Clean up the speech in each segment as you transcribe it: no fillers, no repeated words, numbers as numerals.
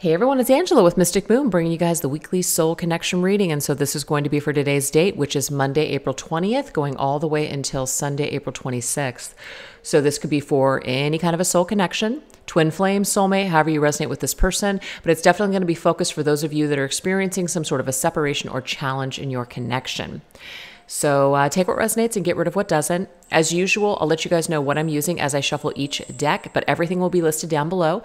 Hey everyone, it's Angela with Mystic Moon bringing you guys the weekly soul connection reading. And so this is going to be for today's date, which is Monday, April 20th, going all the way until Sunday, April 26th. So this could be for any kind of a soul connection, twin flame, soulmate, however you resonate with this person. But it's definitely going to be focused for those of you that are experiencing some sort of a separation or challenge in your connection. So take what resonates and get rid of what doesn't. As usual, I'll let you guys know what I'm using as I shuffle each deck, but everything will be listed down below.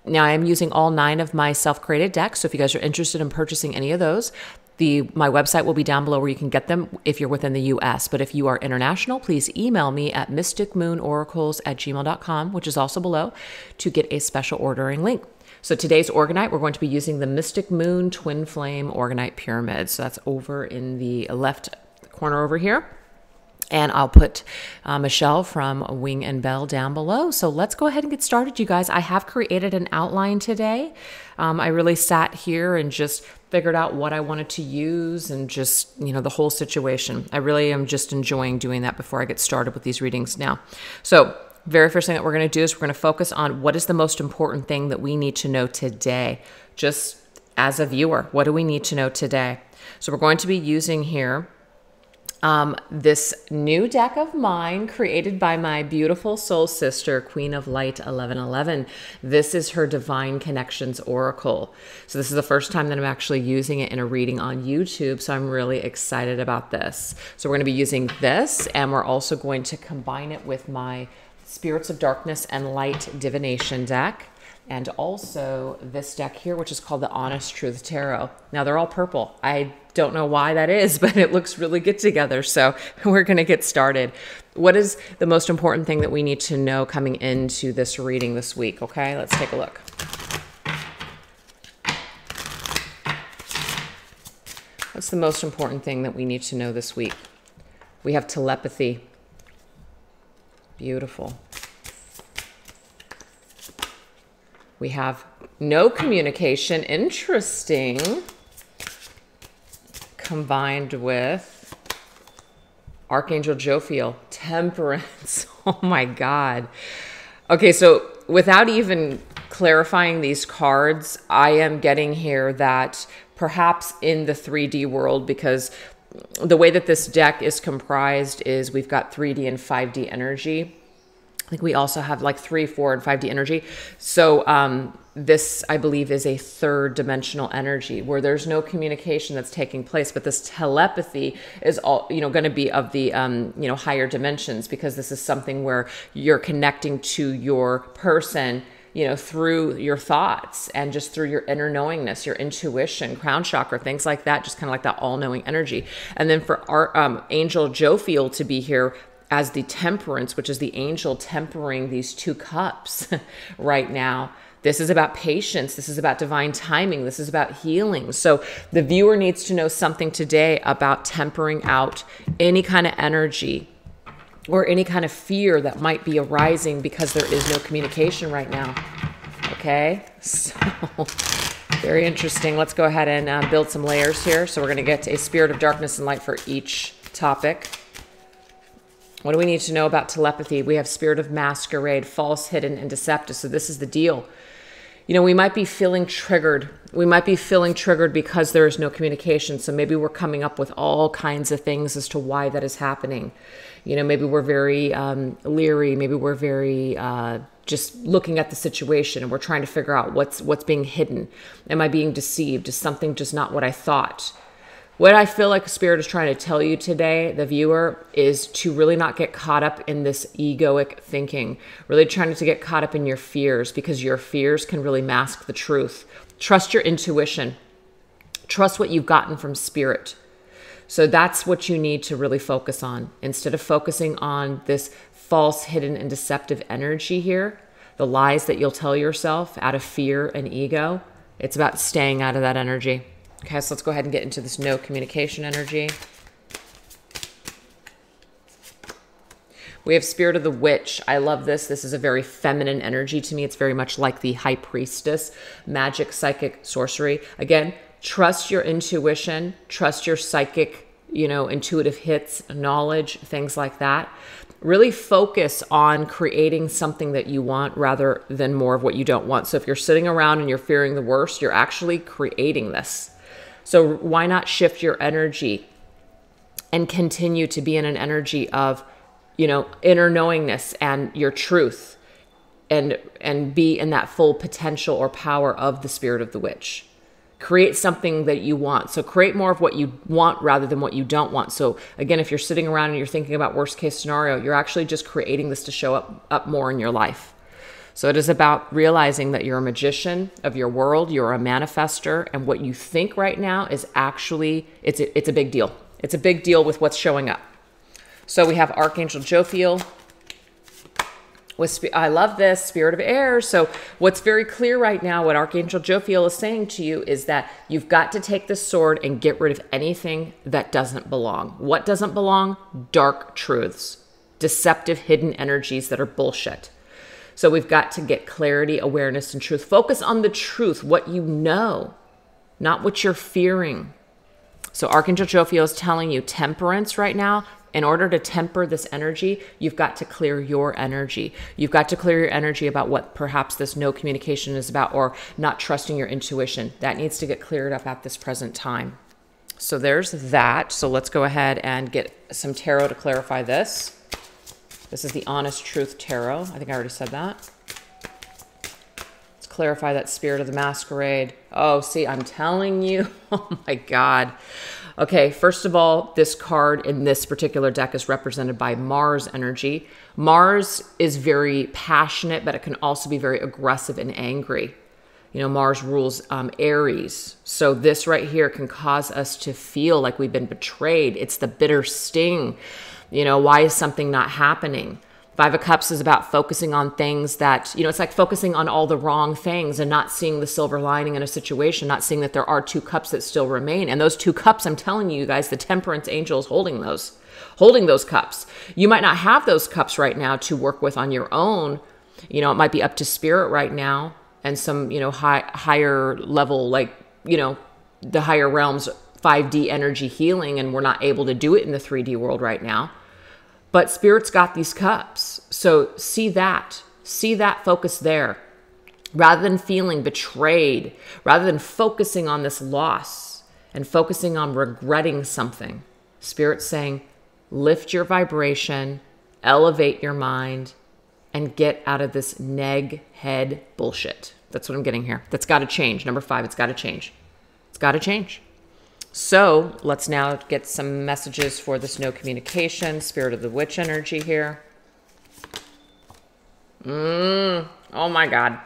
Now, I am using all 9 of my self-created decks, so if you guys are interested in purchasing any of those, my website will be down below where you can get them if you're within the US. But if you are international, please email me at mysticmoonoracles@gmail.com, which is also below, to get a special ordering link. So today's Orgonite, we're going to be using the Mystic Moon Twin Flame Orgonite Pyramid. So that's over in the left corner over here. And I'll put Michelle from Wing and Bell down below. So let's go ahead and get started, you guys. I have created an outline today. I really sat here and just figured out what I wanted to use and just, the whole situation. I really am just enjoying doing that before I get started with these readings now. So very first thing that we're going to do is we're going to focus on what is the most important thing that we need to know today. Just as a viewer, what do we need to know today? So we're going to be using here this new deck of mine created by my beautiful soul sister, Queen of Light 1111. This is her Divine Connections Oracle. So this is the first time that I'm actually using it in a reading on YouTube. So I'm really excited about this. So we're going to be using this, and we're also going to combine it with my Spirits of Darkness and Light Divination deck. And also this deck here, which is called the Honest Truth Tarot. Now they're all purple. I don't know why that is, but it looks really good together. So we're going to get started. What is the most important thing that we need to know coming into this reading this week? Okay, let's take a look. What's the most important thing that we need to know this week? We have telepathy. Beautiful. We have no communication, interesting, combined with Archangel Michael, temperance. Oh my God. Okay, so without even clarifying these cards, I am getting here that perhaps in the 3D world, because the way that this deck is comprised is we've got 3D and 5D energy. I think we also have like 3, 4, and 5D energy. So this, I believe, is a third dimensional energy where there's no communication that's taking place, but this telepathy is all, going to be of the, higher dimensions, because this is something where you're connecting to your person, through your thoughts and just through your inner knowingness, your intuition, crown chakra, things like that, just kind of like that all-knowing energy. And then for our Angel Michael to be here as the temperance, which is the angel tempering these 2 cups right now. This is about patience. This is about divine timing. This is about healing. So the viewer needs to know something today about tempering out any kind of energy or any kind of fear that might be arising because there is no communication right now. Okay, so very interesting. Let's go ahead and build some layers here. So we're going to get a spirit of darkness and light for each topic. What do we need to know about telepathy? We have spirit of masquerade, false, hidden, and deceptive. So this is the deal. We might be feeling triggered. We might be feeling triggered because there is no communication. So maybe we're coming up with all kinds of things as to why that is happening. Maybe we're very leery. Maybe we're very just looking at the situation, and we're trying to figure out what's being hidden. Am I being deceived? Is something just not what I thought? What I feel like Spirit is trying to tell you today, the viewer, is to really not get caught up in this egoic thinking. Really trying to get caught up in your fears, because your fears can really mask the truth. Trust your intuition. Trust what you've gotten from Spirit. So that's what you need to really focus on. Instead of focusing on this false, hidden, and deceptive energy here, the lies that you'll tell yourself out of fear and ego, it's about staying out of that energy. Okay, so let's go ahead and get into this no communication energy. We have Spirit of the Witch. I love this. This is a very feminine energy to me. It's very much like the High Priestess, magic, psychic, sorcery. Again, trust your intuition, trust your psychic intuitive hits, knowledge, things like that. Really focus on creating something that you want rather than more of what you don't want. So if you're sitting around and you're fearing the worst, you're actually creating this. So why not shift your energy and continue to be in an energy of, inner knowingness and your truth, and be in that full potential or power of the spirit of the witch. Create something that you want. So create more of what you want rather than what you don't want. So again, if you're sitting around and you're thinking about worst case scenario, you're actually just creating this to show up more in your life. So it is about realizing that you're a magician of your world, you're a manifester, and what you think right now is actually, it's a big deal. It's a big deal with what's showing up. So we have Archangel Jophiel. I love this, spirit of air. So what's very clear right now, what Archangel Jophiel is saying to you is that you've got to take this sword and get rid of anything that doesn't belong. What doesn't belong? Dark truths, deceptive hidden energies that are bullshit. So we've got to get clarity, awareness, and truth. Focus on the truth, what you know, not what you're fearing. So Archangel Jophiel is telling you temperance right now. In order to temper this energy, you've got to clear your energy. You've got to clear your energy about what perhaps this no communication is about, or not trusting your intuition. That needs to get cleared up at this present time. So there's that. So let's go ahead and get some tarot to clarify this. This is the Honest Truth Tarot. I think I already said that. Let's clarify that Spirit of the Masquerade. Oh, see, I'm telling you. Oh my God. Okay, first of all, this card in this particular deck is represented by Mars energy. Mars is very passionate, but it can also be very aggressive and angry. Mars rules Aries. So this right here can cause us to feel like we've been betrayed. It's the bitter sting. Why is something not happening? Five of Cups is about focusing on things that, it's like focusing on all the wrong things and not seeing the silver lining in a situation, not seeing that there are two cups that still remain. And those two cups, I'm telling you guys, the Temperance Angel is holding those cups. You might not have those cups right now to work with on your own. It might be up to spirit right now and some, higher level, the higher realms, 5D energy healing, and we're not able to do it in the 3D world right now. But Spirit's got these cups. So see that, focus there. Rather than feeling betrayed, rather than focusing on this loss and focusing on regretting something, Spirit's saying, lift your vibration, elevate your mind, and get out of this neg head bullshit. That's what I'm getting here. That's got to change. Number 5, it's got to change. It's got to change. So let's now get some messages for this no communication, Spirit of the Witch energy here. Oh my God.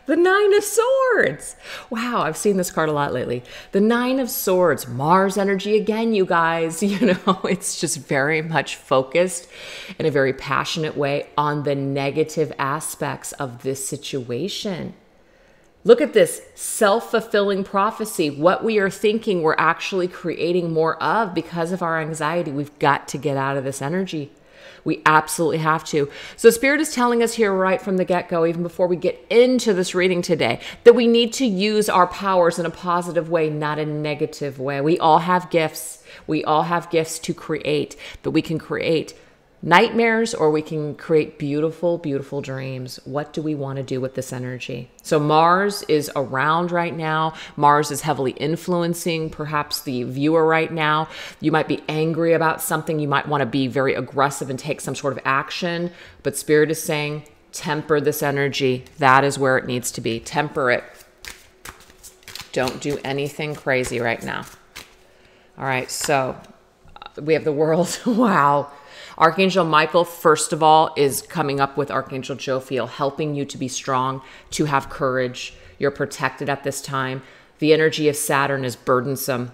The Nine of Swords. Wow, I've seen this card a lot lately. The Nine of Swords, Mars energy again, you guys. It's just very much focused in a very passionate way on the negative aspects of this situation. Look at this self-fulfilling prophecy. What we are thinking, we're actually creating more of because of our anxiety. We've got to get out of this energy. We absolutely have to. So Spirit is telling us here right from the get-go, even before we get into this reading today, that we need to use our powers in a positive way, not a negative way. We all have gifts. We all have gifts to create, but we can create nightmares or we can create beautiful, beautiful dreams. What do we want to do with this energy? So Mars is around right now. Mars is heavily influencing perhaps the viewer right now. You might be angry about something. You might want to be very aggressive and take some sort of action. But Spirit is saying, temper this energy. That is where it needs to be. Temper it. Don't do anything crazy right now. All right, so we have the World. Wow. Archangel Michael, first of all, is coming up with Archangel Jophiel, helping you to be strong, to have courage. You're protected at this time. The energy of Saturn is burdensome.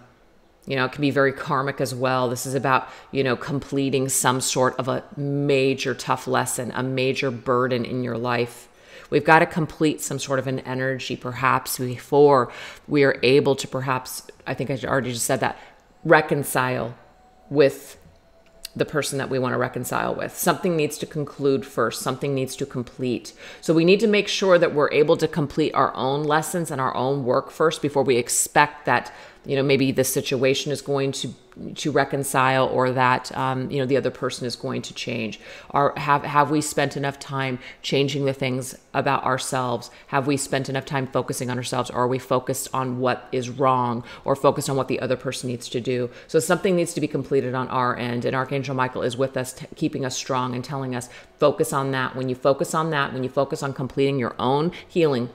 It can be very karmic as well. This is about, completing some sort of a major tough lesson, a major burden in your life. We've got to complete some sort of an energy perhaps before we are able to perhaps, I think I already just said that, reconcile with the person that we want to reconcile with. Something needs to conclude first. Something needs to complete. So we need to make sure that we're able to complete our own lessons and our own work first before we expect that you know, maybe the situation is going to reconcile, or that, you know, the other person is going to change? Or have we spent enough time changing the things about ourselves? Have we spent enough time focusing on ourselves? Or are we focused on what is wrong, or focused on what the other person needs to do? So something needs to be completed on our end, and Archangel Michael is with us, keeping us strong and telling us, focus on that. When you focus on that, when you focus on completing your own healing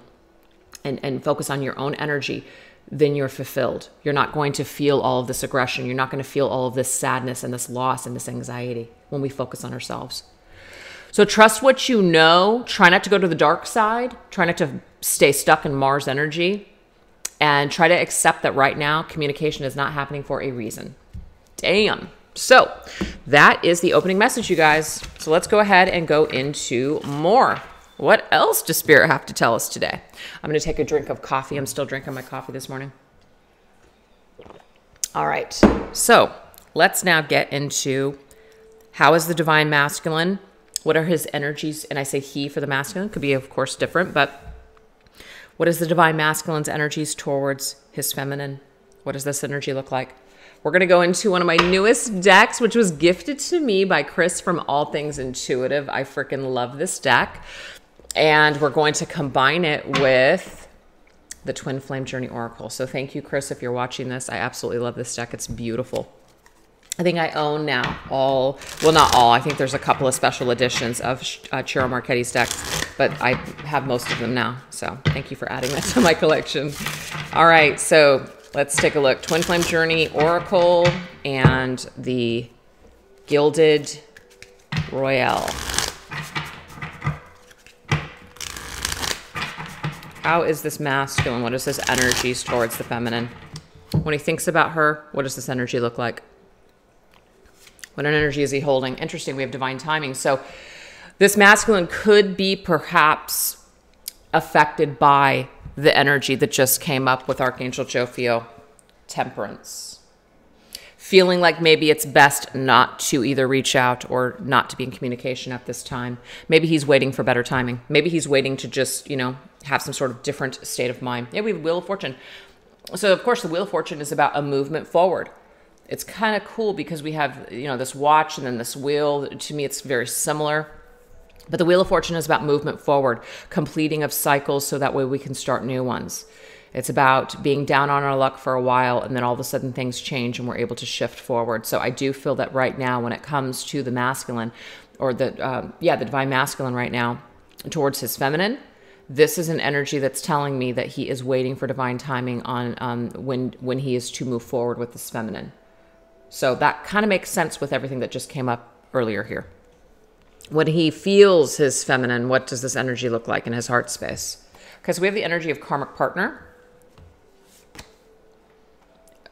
and focus on your own energy, then you're fulfilled. You're not going to feel all of this aggression. You're not going to feel all of this sadness and this loss and this anxiety when we focus on ourselves. So trust what you know. Try not to go to the dark side. Try not to stay stuck in Mars energy. And try to accept that right now, communication is not happening for a reason. Damn. So that is the opening message, you guys. So let's go ahead and go into more. What else does Spirit have to tell us today? I'm going to take a drink of coffee. I'm still drinking my coffee this morning. All right. So let's now get into, how is the divine masculine? What are his energies? And I say he for the masculine. Could be, of course, different. But what is the divine masculine's energies towards his feminine? What does this energy look like? We're going to go into one of my newest decks, which was gifted to me by Chris from All Things Intuitive. I freaking love this deck. And we're going to combine it with the Twin Flame Journey Oracle. So thank you, Chris, if you're watching this. I absolutely love this deck. It's beautiful. I think I own now all, well, not all. I think there's a couple of special editions of Chiro Marchetti's decks, but I have most of them now. So thank you for adding that to my collection. All right, so let's take a look. Twin Flame Journey Oracle and the Gilded Royale. How is this masculine? What is his energies towards the feminine? When he thinks about her, what does this energy look like? What energy is he holding? Interesting, we have divine timing. So this masculine could be perhaps affected by the energy that just came up with Archangel Jophiel, Temperance. Feeling like maybe it's best not to either reach out or not to be in communication at this time. Maybe he's waiting for better timing. Maybe he's waiting to just, you know, have some sort of different state of mind. Yeah, we have Wheel of Fortune. So, of course, the Wheel of Fortune is about a movement forward. It's kind of cool because we have, you know, this watch and then this wheel. To me, it's very similar. But the Wheel of Fortune is about movement forward, completing of cycles so that way we can start new ones. It's about being down on our luck for a while, and then all of a sudden things change and we're able to shift forward. So I do feel that right now when it comes to the masculine, or the divine masculine right now towards his feminine, this is an energy that's telling me that he is waiting for divine timing on when he is to move forward with this feminine. So that kind of makes sense with everything that just came up earlier here. When he feels his feminine, what does this energy look like in his heart space? Because we have the energy of karmic partner.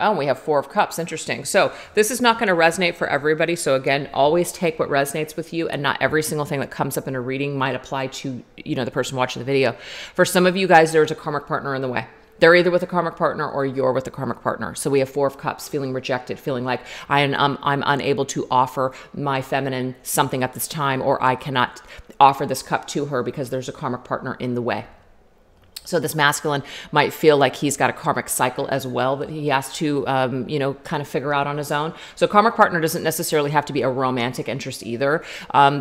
Oh, we have Four of Cups. Interesting. So this is not going to resonate for everybody. So again, always take what resonates with you, and not every single thing that comes up in a reading might apply to, you know, the person watching the video. For some of you guys, there's a karmic partner in the way. They're either with a karmic partner or you're with a karmic partner. So we have Four of Cups, feeling rejected, feeling like I'm unable to offer my feminine something at this time, or I cannot offer this cup to her because there's a karmic partner in the way. So this masculine might feel like he's got a karmic cycle as well that he has to, you know, kind of figure out on his own. So karmic partner doesn't necessarily have to be a romantic interest either.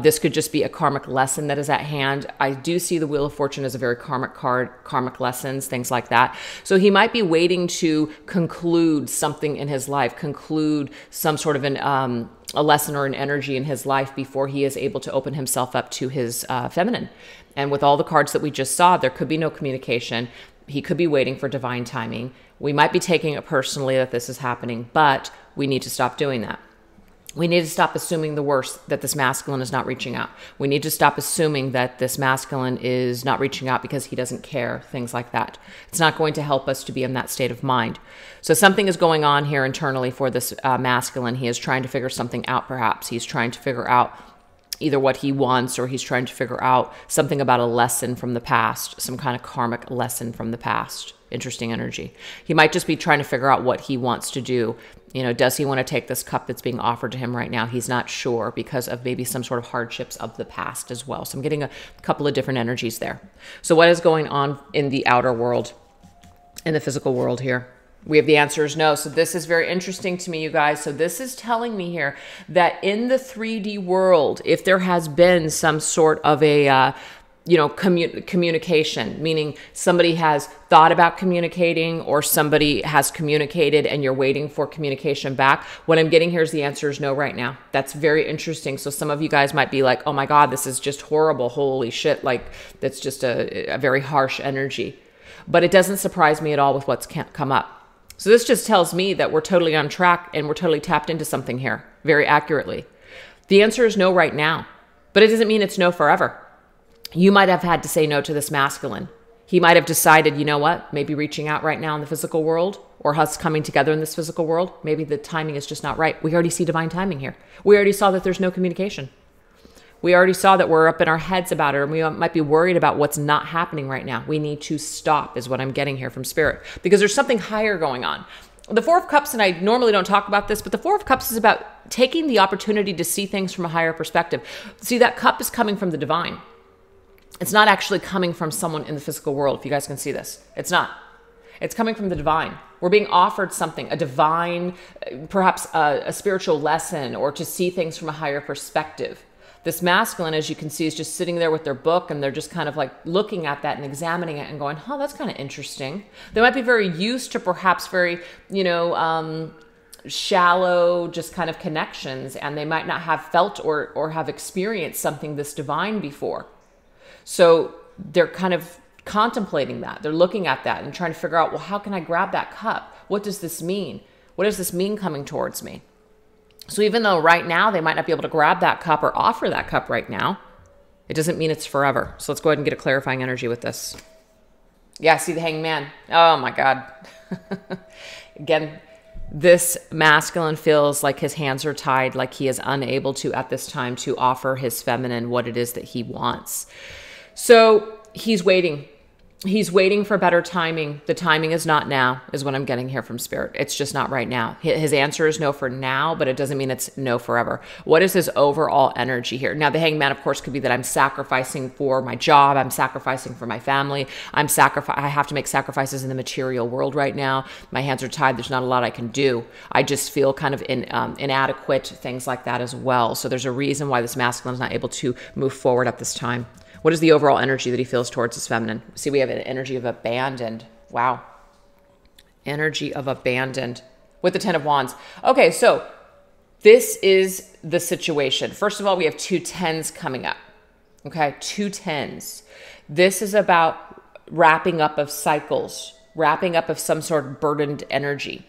This could just be a karmic lesson that is at hand. I do see the Wheel of Fortune as a very karmic card, karmic lessons, things like that. So he might be waiting to conclude something in his life, conclude some sort of a lesson or an energy in his life before he is able to open himself up to his feminine. And with all the cards that we just saw, there could be no communication. He could be waiting for divine timing. We might be taking it personally that this is happening, but we need to stop doing that. We need to stop assuming the worst, that this masculine is not reaching out. We need to stop assuming that this masculine is not reaching out because he doesn't care, things like that. It's not going to help us to be in that state of mind. So something is going on here internally for this masculine. He is trying to figure something out, perhaps. He's trying to figure out either what he wants, or he's trying to figure out something about a lesson from the past, some kind of karmic lesson from the past. Interesting energy. He might just be trying to figure out what he wants to do. You know, does he want to take this cup that's being offered to him right now? He's not sure because of maybe some sort of hardships of the past as well. So I'm getting a couple of different energies there. So what is going on in the outer world, in the physical world here? We have the answer is no. So this is very interesting to me, you guys. So this is telling me here that in the 3D world, if there has been some sort of a, communication, meaning somebody has thought about communicating or somebody has communicated and you're waiting for communication back. What I'm getting here is the answer is no right now. That's very interesting. So some of you guys might be like, oh my God, this is just horrible. Holy shit. Like that's just a very harsh energy, but it doesn't surprise me at all with what's come up. So this just tells me that we're totally on track and we're totally tapped into something here very accurately. The answer is no right now, but it doesn't mean it's no forever. You might have had to say no to this masculine. He might have decided, you know what, maybe reaching out right now in the physical world or us coming together in this physical world, maybe the timing is just not right. We already see divine timing here. We already saw that there's no communication. We already saw that we're up in our heads about it, and we might be worried about what's not happening right now. We need to stop is what I'm getting here from Spirit, because there's something higher going on. The Four of Cups, and I normally don't talk about this, but the Four of Cups is about taking the opportunity to see things from a higher perspective. See, that cup is coming from the divine. It's not actually coming from someone in the physical world, if you guys can see this. It's not. It's coming from the divine. We're being offered something, a divine, perhaps a spiritual lesson, or to see things from a higher perspective. This masculine, as you can see, is just sitting there with their book and they're just kind of like looking at that and examining it and going, oh, that's kind of interesting. They might be very used to perhaps very, shallow, just kind of connections, and they might not have felt or have experienced something this divine before. So they're kind of contemplating that. They're looking at that and trying to figure out, well, how can I grab that cup? What does this mean? What does this mean coming towards me? So even though right now they might not be able to grab that cup or offer that cup right now, it doesn't mean it's forever. So let's go ahead and get a clarifying energy with this. Yeah, see the Hanged Man. Oh my God. Again, this masculine feels like his hands are tied, like he is unable to at this time to offer his feminine what it is that he wants. So he's waiting. He's waiting for better timing. The timing is not now, is what I'm getting here from Spirit. It's just not right now. His answer is no for now, but it doesn't mean it's no forever. What is his overall energy here? Now, the Hanged Man, of course, could be that I'm sacrificing for my job. I'm sacrificing for my family. I have to make sacrifices in the material world right now. My hands are tied. There's not a lot I can do. I just feel kind of inadequate, things like that as well. So there's a reason why this masculine is not able to move forward at this time. What is the overall energy that he feels towards his feminine? See, we have an energy of abandoned. Wow. Energy of abandoned with the 10 of Wands. Okay, so this is the situation. First of all, we have 2 10s coming up. Okay, 2 10s. This is about wrapping up of cycles, wrapping up of some sort of burdened energy.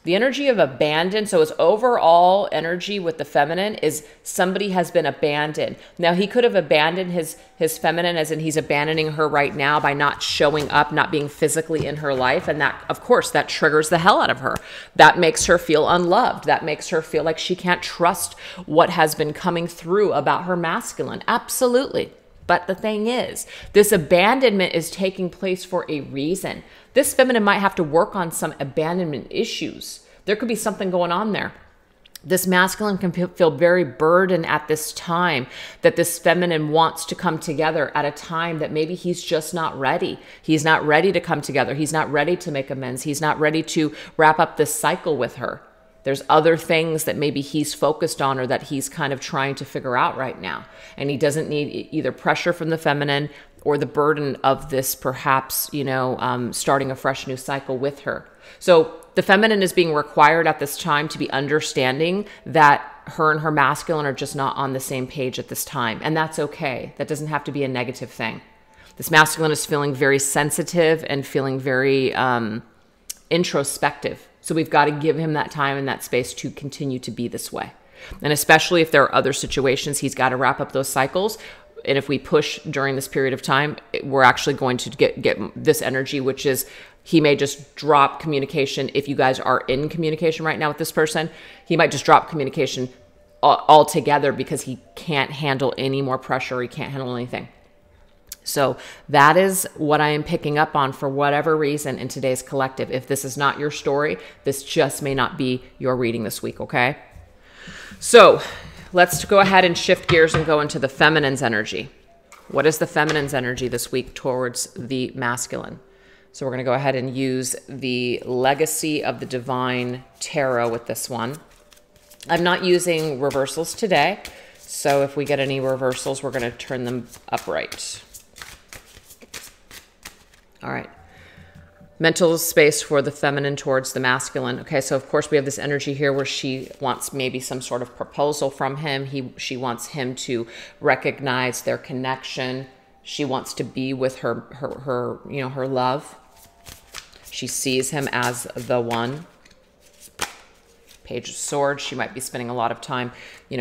The energy of abandon, so his overall energy with the feminine is somebody has been abandoned. Now, he could have abandoned his feminine, as in he's abandoning her right now by not showing up, not being physically in her life. And that, of course, that triggers the hell out of her. That makes her feel unloved. That makes her feel like she can't trust what has been coming through about her masculine. Absolutely. But the thing is, this abandonment is taking place for a reason. This feminine might have to work on some abandonment issues. There could be something going on there. This masculine can feel very burdened at this time that this feminine wants to come together at a time that maybe he's just not ready. He's not ready to come together. He's not ready to make amends. He's not ready to wrap up this cycle with her. There's other things that maybe he's focused on or that he's kind of trying to figure out right now. And he doesn't need either pressure from the feminine or the burden of this, perhaps, starting a fresh new cycle with her. So the feminine is being required at this time to be understanding that her and her masculine are just not on the same page at this time. And that's okay. That doesn't have to be a negative thing. This masculine is feeling very sensitive and feeling very introspective. So we've got to give him that time and that space to continue to be this way. And especially if there are other situations, he's got to wrap up those cycles. And if we push during this period of time, we're actually going to get this energy, which is he may just drop communication. If you guys are in communication right now with this person, he might just drop communication altogether because he can't handle any more pressure. He can't handle anything. So that is what I am picking up on for whatever reason in today's collective. If this is not your story, this just may not be your reading this week, okay? So let's go ahead and shift gears and go into the feminine's energy. What is the feminine's energy this week towards the masculine? So we're going to go ahead and use the Legacy of the Divine Tarot with this one. I'm not using reversals today, so if we get any reversals, we're going to turn them upright. All right. Mental space for the feminine towards the masculine. Okay, so of course we have this energy here where she wants maybe some sort of proposal from him. She wants him to recognize their connection. She wants to be with her love. She sees him as the one. Page of Swords. She might be spending a lot of time,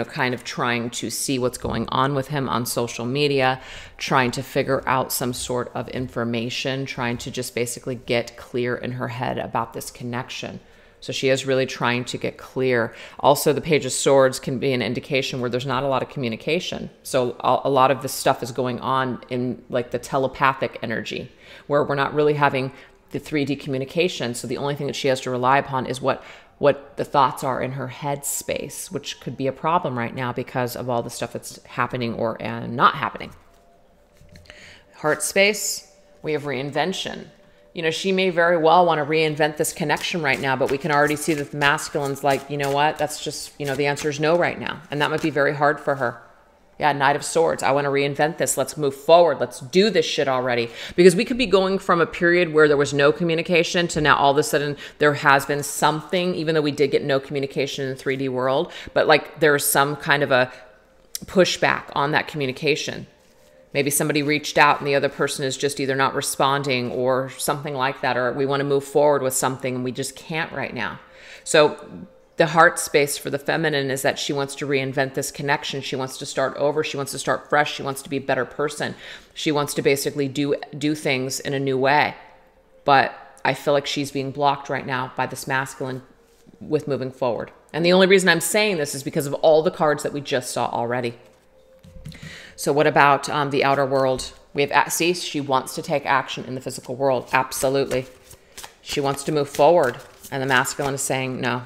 kind of trying to see what's going on with him on social media, trying to figure out some sort of information, trying to just basically get clear in her head about this connection. So she is really trying to get clear. Also, the Page of Swords can be an indication where there's not a lot of communication. So a lot of this stuff is going on in like the telepathic energy, where we're not really having the 3D communication. So the only thing that she has to rely upon is what the thoughts are in her head space, which could be a problem right now because of all the stuff that's happening or not happening. Heart space, we have reinvention. She may very well want to reinvent this connection right now, but we can already see that the masculine's like, you know what, that's just, the answer is no right now. And that might be very hard for her. Yeah, Knight of Swords. I want to reinvent this. Let's move forward. Let's do this shit already. Because we could be going from a period where there was no communication to now all of a sudden there has been something, even though we did get no communication in the 3D world, but like there's some kind of a pushback on that communication. Maybe somebody reached out and the other person is just either not responding or something like that, or we want to move forward with something and we just can't right now. So the heart space for the feminine is that she wants to reinvent this connection. She wants to start over. She wants to start fresh. She wants to be a better person. She wants to basically do things in a new way. But I feel like she's being blocked right now by this masculine with moving forward. And the only reason I'm saying this is because of all the cards that we just saw already. So what about the outer world? We have, see, she wants to take action in the physical world. Absolutely. She wants to move forward. And the masculine is saying no.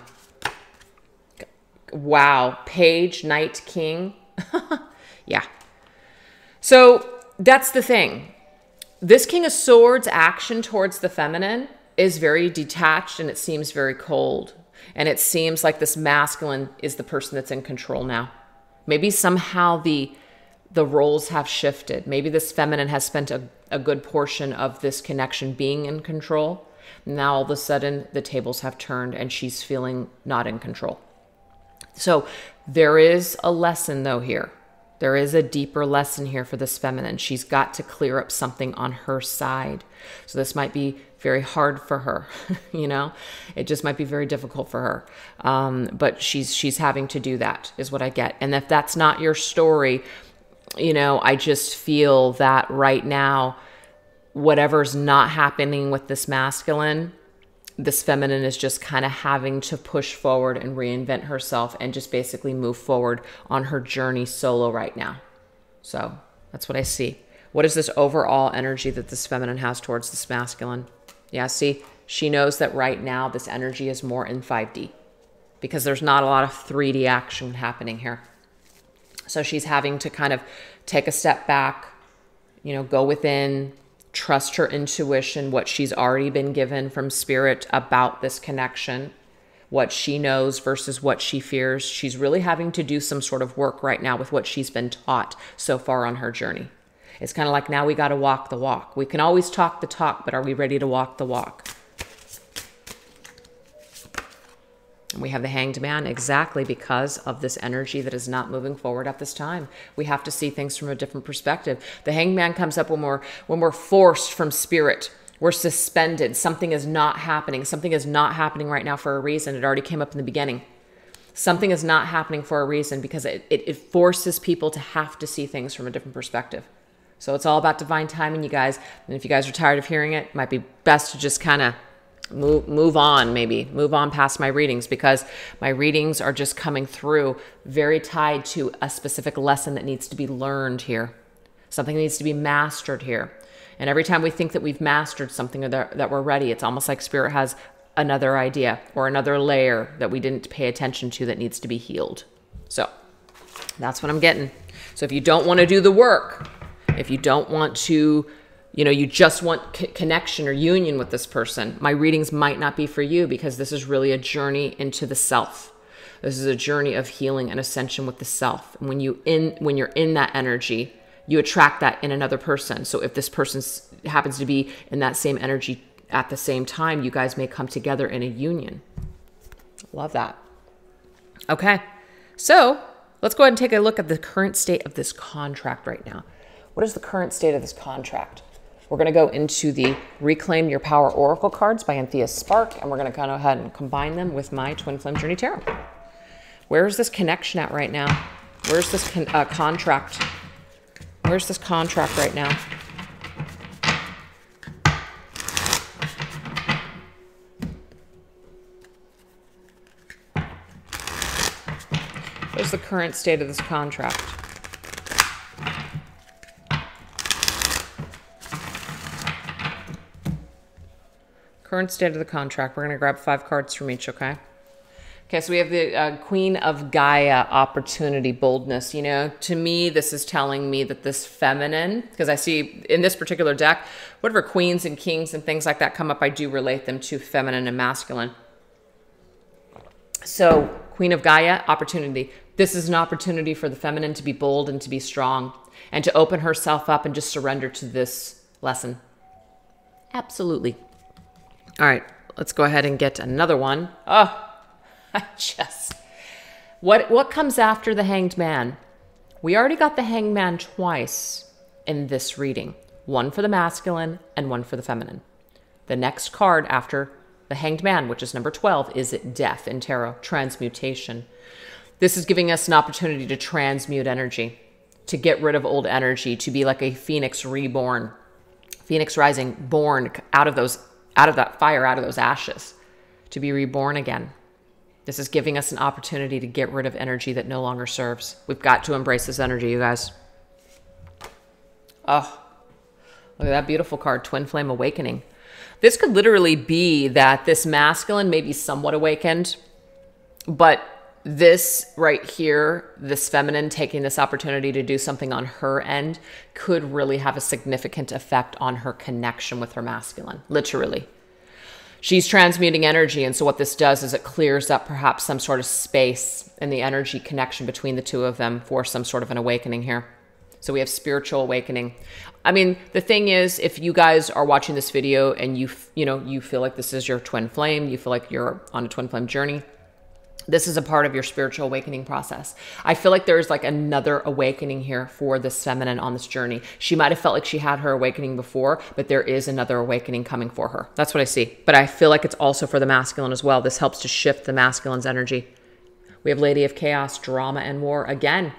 Wow. Page, Knight, King. Yeah. So that's the thing. This King of Swords action towards the feminine is very detached and it seems very cold. And it seems like this masculine is the person that's in control now. Maybe somehow the roles have shifted. Maybe this feminine has spent a good portion of this connection being in control. Now all of a sudden the tables have turned and she's feeling not in control. So there is a lesson though here. There is a deeper lesson here for this feminine. She's got to clear up something on her side. So this might be very hard for her, it just might be very difficult for her. But she's having to do that is what I get. And if that's not your story, I just feel that right now, whatever's not happening with this masculine, this feminine is just kind of having to push forward and reinvent herself and just basically move forward on her journey solo right now. So that's what I see. What is this overall energy that this feminine has towards this masculine? Yeah, see, she knows that right now this energy is more in 5D because there's not a lot of 3D action happening here. So she's having to kind of take a step back, go within, trust her intuition, what she's already been given from spirit about this connection, what she knows versus what she fears. She's really having to do some sort of work right now with what she's been taught so far on her journey. It's kind of like now we got to walk the walk. We can always talk the talk, but are we ready to walk the walk? And we have the Hanged Man exactly because of this energy that is not moving forward at this time. We have to see things from a different perspective. The Hanged Man comes up when we're forced from spirit. We're suspended. Something is not happening. Something is not happening right now for a reason. It already came up in the beginning. Something is not happening for a reason because it forces people to have to see things from a different perspective. So it's all about divine timing, you guys. And if you guys are tired of hearing it might be best to just kind of move on, maybe move on past my readings, because my readings are just coming through very tied to a specific lesson that needs to be learned here. Something needs to be mastered here. And every time we think that we've mastered something or that we're ready, it's almost like spirit has another idea or another layer that we didn't pay attention to that needs to be healed. So that's what I'm getting. So if you don't want to do the work, if you don't want to you know, you just want connection or union with this person, my readings might not be for you, because this is really a journey into the self. This is a journey of healing and ascension with the self. And when you're in that energy, you attract that in another person. So if this person happens to be in that same energy at the same time, you guys may come together in a union. Love that. Okay, so let's go ahead and take a look at the current state of this contract right now. What is the current state of this contract? We're going to go into the Reclaim Your Power Oracle cards by Anthea Spark, and we're going to go ahead and combine them with my Twin Flame Journey Tarot. Where is this connection at right now? Where's this contract? Where's this contract right now? Where's the current state of this contract? Current state of the contract. We're going to grab 5 cards from each, okay? Okay, so we have the Queen of Gaia, opportunity, boldness. You know, to me, this is telling me that this feminine, because I see in this particular deck, whatever queens and kings and things like that come up, I do relate them to feminine and masculine. So, Queen of Gaia, opportunity. This is an opportunity for the feminine to be bold and to be strong and to open herself up and just surrender to this lesson. Absolutely. All right, let's go ahead and get another one. Oh, what comes after the Hanged Man? We already got the Hanged Man twice in this reading. One for the masculine and one for the feminine. The next card after the Hanged Man, which is number 12, is Death in tarot, transmutation. This is giving us an opportunity to transmute energy, to get rid of old energy, to be like a phoenix reborn, phoenix rising, born out of that fire, out of those ashes, to be reborn again. This is giving us an opportunity to get rid of energy that no longer serves. We've got to embrace this energy, you guys. Oh, look at that beautiful card, Twin Flame Awakening. This could literally be that this masculine may be somewhat awakened, but this right here, this feminine taking this opportunity to do something on her end could really have a significant effect on her connection with her masculine, literally. She's transmuting energy, and so what this does is it clears up perhaps some sort of space in the energy connection between the two of them for some sort of an awakening here. So we have spiritual awakening. I mean, the thing is, if you guys are watching this video and you feel like this is your twin flame, you feel like you're on a twin flame journey, this is a part of your spiritual awakening process. I feel like there's like another awakening here for this feminine on this journey. She might have felt like she had her awakening before, but there is another awakening coming for her. That's what I see. But I feel like it's also for the masculine as well. This helps to shift the masculine's energy. We have Lady of Chaos, drama and war. Again,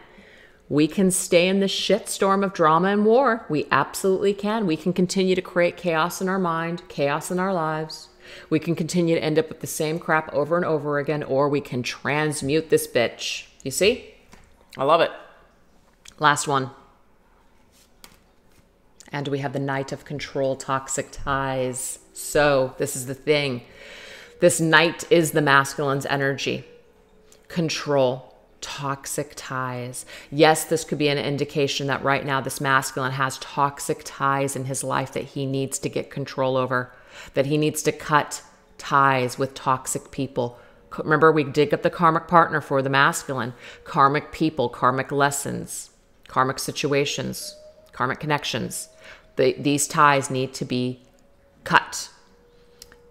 we can stay in the shitstorm of drama and war. We absolutely can. We can continue to create chaos in our mind, chaos in our lives. We can continue to end up with the same crap over and over again, or we can transmute this bitch. You see? I love it. Last one. And we have the Knight of Control, toxic ties. So this is the thing. This Knight is the masculine's energy. Control. Toxic ties. Yes, this could be an indication that right now this masculine has toxic ties in his life that he needs to get control over, that he needs to cut ties with toxic people. Remember, we dig up the karmic partner for the masculine. Karmic people, karmic lessons, karmic situations, karmic connections. These ties need to be cut.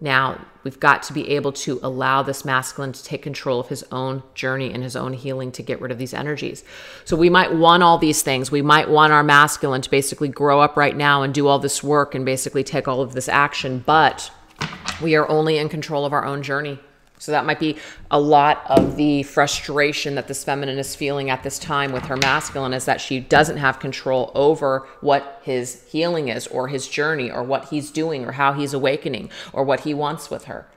Now, we've got to be able to allow this masculine to take control of his own journey and his own healing to get rid of these energies. So we might want all these things. We might want our masculine to basically grow up right now and do all this work and basically take all of this action, but we are only in control of our own journey. So that might be a lot of the frustration that this feminine is feeling at this time with her masculine, is that she doesn't have control over what his healing is, or his journey, or what he's doing, or how he's awakening, or what he wants with her.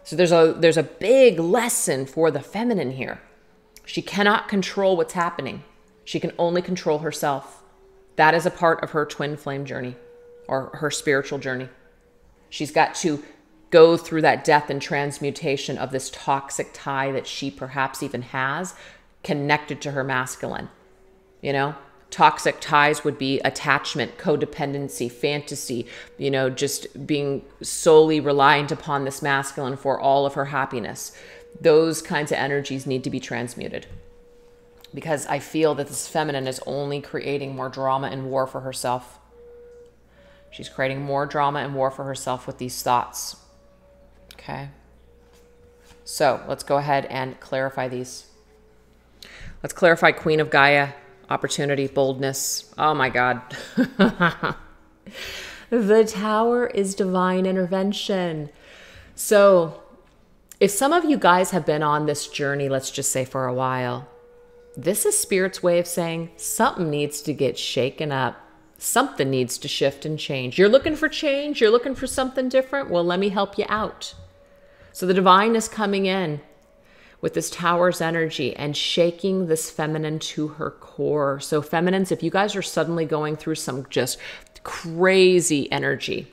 So there's a big lesson for the feminine here. She cannot control what's happening. She can only control herself. That is a part of her twin flame journey, or her spiritual journey. She's got to go through that death and transmutation of this toxic tie that she perhaps even has connected to her masculine, you know? Toxic ties would be attachment, codependency, fantasy, you know, just being solely reliant upon this masculine for all of her happiness. Those kinds of energies need to be transmuted, because I feel that this feminine is only creating more drama and war for herself. She's creating more drama and war for herself with these thoughts. Okay. So let's go ahead and clarify these. Let's clarify Queen of Gaia, opportunity, boldness. Oh my God. The Tower is divine intervention. So if some of you guys have been on this journey, let's just say for a while, this is Spirit's way of saying something needs to get shaken up. Something needs to shift and change. You're looking for change. You're looking for something different. Well, let me help you out. So the divine is coming in with this Tower's energy and shaking this feminine to her core. So feminines, if you guys are suddenly going through some just crazy energy,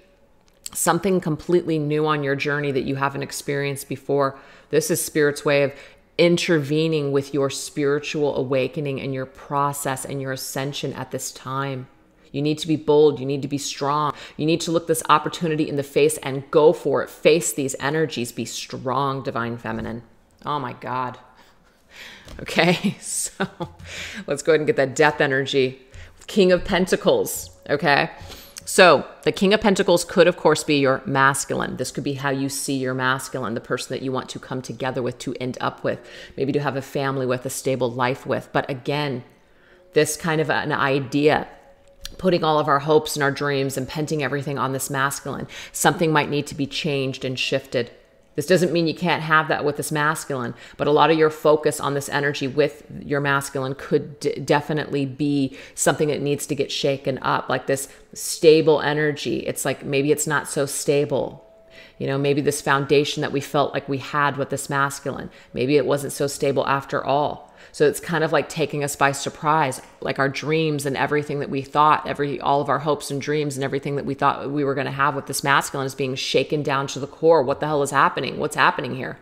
something completely new on your journey that you haven't experienced before, this is Spirit's way of intervening with your spiritual awakening and your process and your ascension at this time. You need to be bold. You need to be strong. You need to look this opportunity in the face and go for it. Face these energies. Be strong, divine feminine. Oh my God. Okay, so let's go ahead and get that death energy. King of Pentacles, okay? So the King of Pentacles could, of course, be your masculine. This could be how you see your masculine, the person that you want to come together with, to end up with, maybe to have a family with, a stable life with. But again, this kind of an idea, putting all of our hopes and our dreams and penting everything on this masculine, something might need to be changed and shifted. This doesn't mean you can't have that with this masculine, but a lot of your focus on this energy with your masculine could definitely be something that needs to get shaken up, like this stable energy. It's like maybe it's not so stable. You know, maybe this foundation that we felt like we had with this masculine, maybe it wasn't so stable after all. So it's kind of like taking us by surprise, like our dreams and everything that we thought, all of our hopes and dreams and everything that we thought we were going to have with this masculine is being shaken down to the core. What the hell is happening? What's happening here?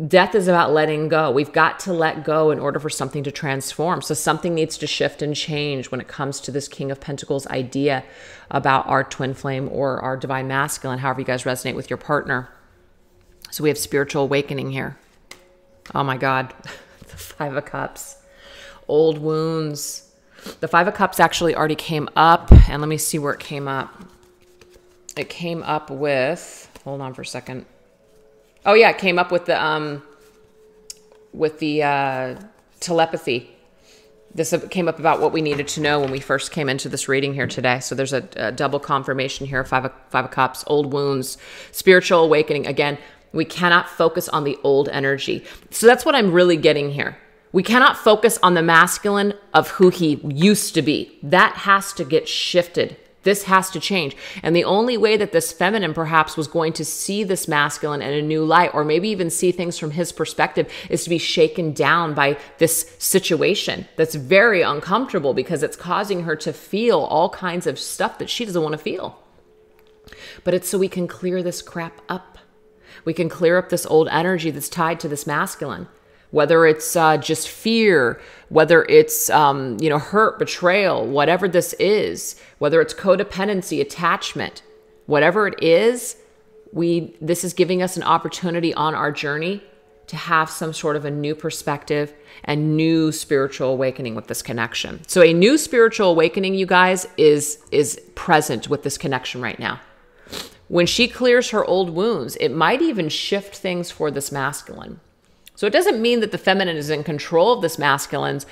Death is about letting go. We've got to let go in order for something to transform. So something needs to shift and change when it comes to this King of Pentacles idea about our twin flame or our divine masculine, however you guys resonate with your partner. So we have spiritual awakening here. Oh my God. The Five of Cups, old wounds. The Five of Cups actually already came up, and let me see where it came up. It came up with, hold on for a second. Oh yeah, it came up with the telepathy. This came up about what we needed to know when we first came into this reading here today. So there's a double confirmation here, Five of Cups, old wounds, spiritual awakening. Again, we cannot focus on the old energy. So that's what I'm really getting here. We cannot focus on the masculine of who he used to be. That has to get shifted. This has to change. And the only way that this feminine perhaps was going to see this masculine in a new light, or maybe even see things from his perspective, is to be shaken down by this situation that's very uncomfortable, because it's causing her to feel all kinds of stuff that she doesn't want to feel. But it's so we can clear this crap up. We can clear up this old energy that's tied to this masculine, whether it's just fear, whether it's, hurt, betrayal, whatever this is, whether it's codependency, attachment, whatever it is, this is giving us an opportunity on our journey to have some sort of a new perspective and new spiritual awakening with this connection. So a new spiritual awakening, you guys, is present with this connection right now. When she clears her old wounds, it might even shift things for this masculine. So it doesn't mean that the feminine is in control of this masculine's,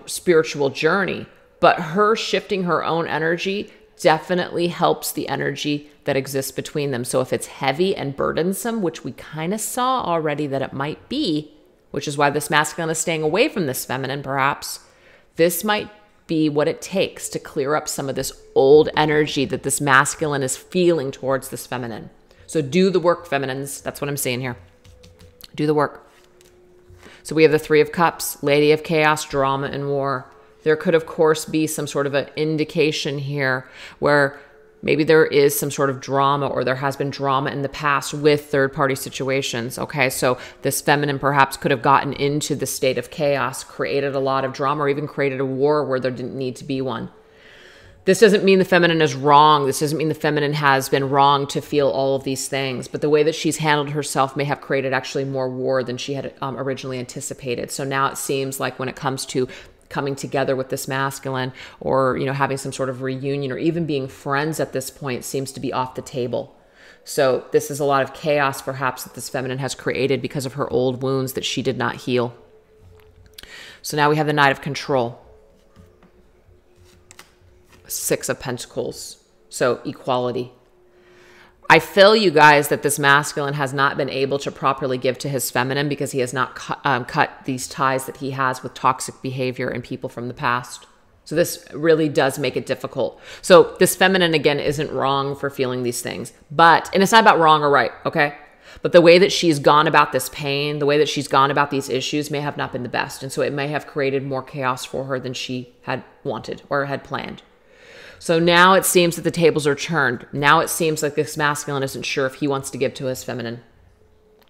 spiritual journey, but her shifting her own energy definitely helps the energy that exists between them. So if it's heavy and burdensome, which we kind of saw already that it might be, which is why this masculine is staying away from this feminine, perhaps, this might be what it takes to clear up some of this old energy that this masculine is feeling towards this feminine. So do the work, feminines. That's what I'm saying here. Do the work. So we have the Three of Cups, Lady of Chaos, drama and war. There could, of course, be some sort of an indication here where Maybe there is some sort of drama, or there has been drama in the past with third-party situations, okay? So this feminine perhaps could have gotten into the state of chaos, created a lot of drama, or even created a war where there didn't need to be one. This doesn't mean the feminine is wrong. This doesn't mean the feminine has been wrong to feel all of these things, but the way that she's handled herself may have created actually more war than she had originally anticipated. So now it seems like when it comes to coming together with this masculine, or, you know, having some sort of reunion, or even being friends at this point, seems to be off the table. So this is a lot of chaos perhaps that this feminine has created because of her old wounds that she did not heal. So now we have the Knight of Control. Six of Pentacles. So equality. I feel, you guys, that this masculine has not been able to properly give to his feminine because he has not cut these ties that he has with toxic behavior and people from the past. So this really does make it difficult. So this feminine, again, isn't wrong for feeling these things. And it's not about wrong or right, okay? But the way that she's gone about this pain, the way that she's gone about these issues may have not been the best. And so it may have created more chaos for her than she had wanted or had planned. So now it seems that the tables are turned. Now it seems like this masculine isn't sure if he wants to give to his feminine.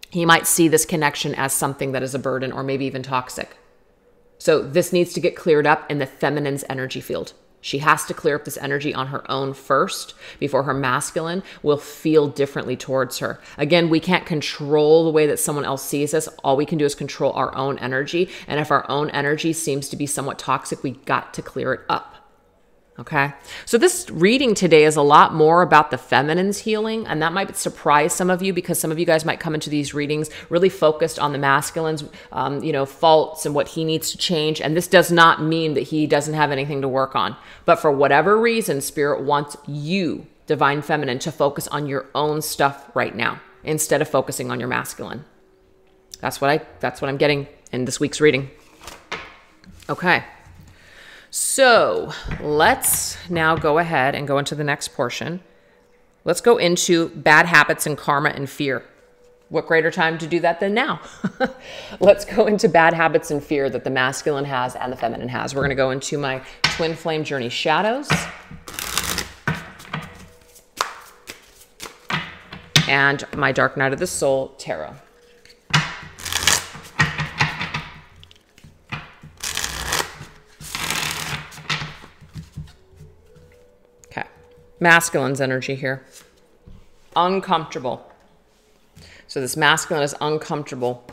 He might see this connection as something that is a burden, or maybe even toxic. So this needs to get cleared up in the feminine's energy field. She has to clear up this energy on her own first before her masculine will feel differently towards her. Again, we can't control the way that someone else sees us. All we can do is control our own energy. And if our own energy seems to be somewhat toxic, we got to clear it up. Okay, so this reading today is a lot more about the feminine's healing, and that might surprise some of you because some of you guys might come into these readings really focused on the masculine's, faults and what he needs to change. And this does not mean that he doesn't have anything to work on, but for whatever reason, Spirit wants you, Divine Feminine, to focus on your own stuff right now instead of focusing on your masculine. That's what I'm getting in this week's reading. Okay. So let's now go ahead and go into the next portion. Let's go into bad habits and karma and fear. What greater time to do that than now? Let's go into bad habits and fear that the masculine has and the feminine has. We're going to go into my Twin Flame Journey Shadows and my Dark Night of the Soul Tarot. Masculine's energy here. Uncomfortable. So this masculine is uncomfortable.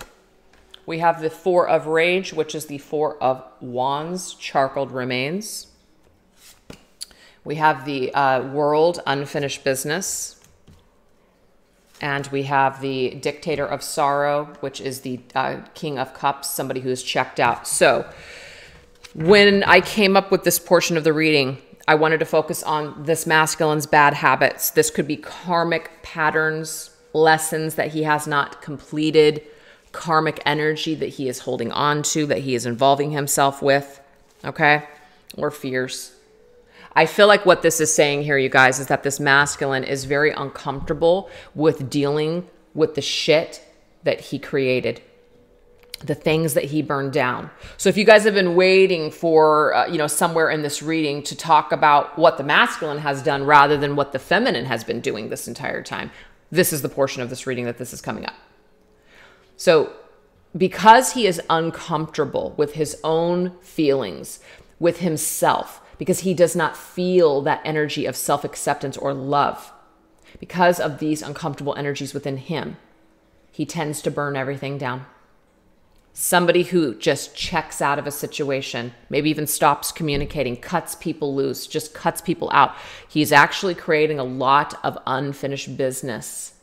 We have the Four of Rage, which is the Four of Wands, charcoaled remains. We have the World, unfinished business. And we have the Dictator of Sorrow, which is the King of Cups, somebody who is checked out. So when I came up with this portion of the reading, I wanted to focus on this masculine's bad habits. This could be karmic patterns, lessons that he has not completed, karmic energy that he is holding on to, that he is involving himself with, okay? Or fears. I feel like what this is saying here, you guys, is that this masculine is very uncomfortable with dealing with the shit that he created, the things that he burned down. So if you guys have been waiting for, somewhere in this reading to talk about what the masculine has done rather than what the feminine has been doing this entire time, this is the portion of this reading that this is coming up. So because he is uncomfortable with his own feelings, with himself, because he does not feel that energy of self-acceptance or love, because of these uncomfortable energies within him, he tends to burn everything down. Somebody who just checks out of a situation, maybe even stops communicating, cuts people loose, just cuts people out. He's actually creating a lot of unfinished business.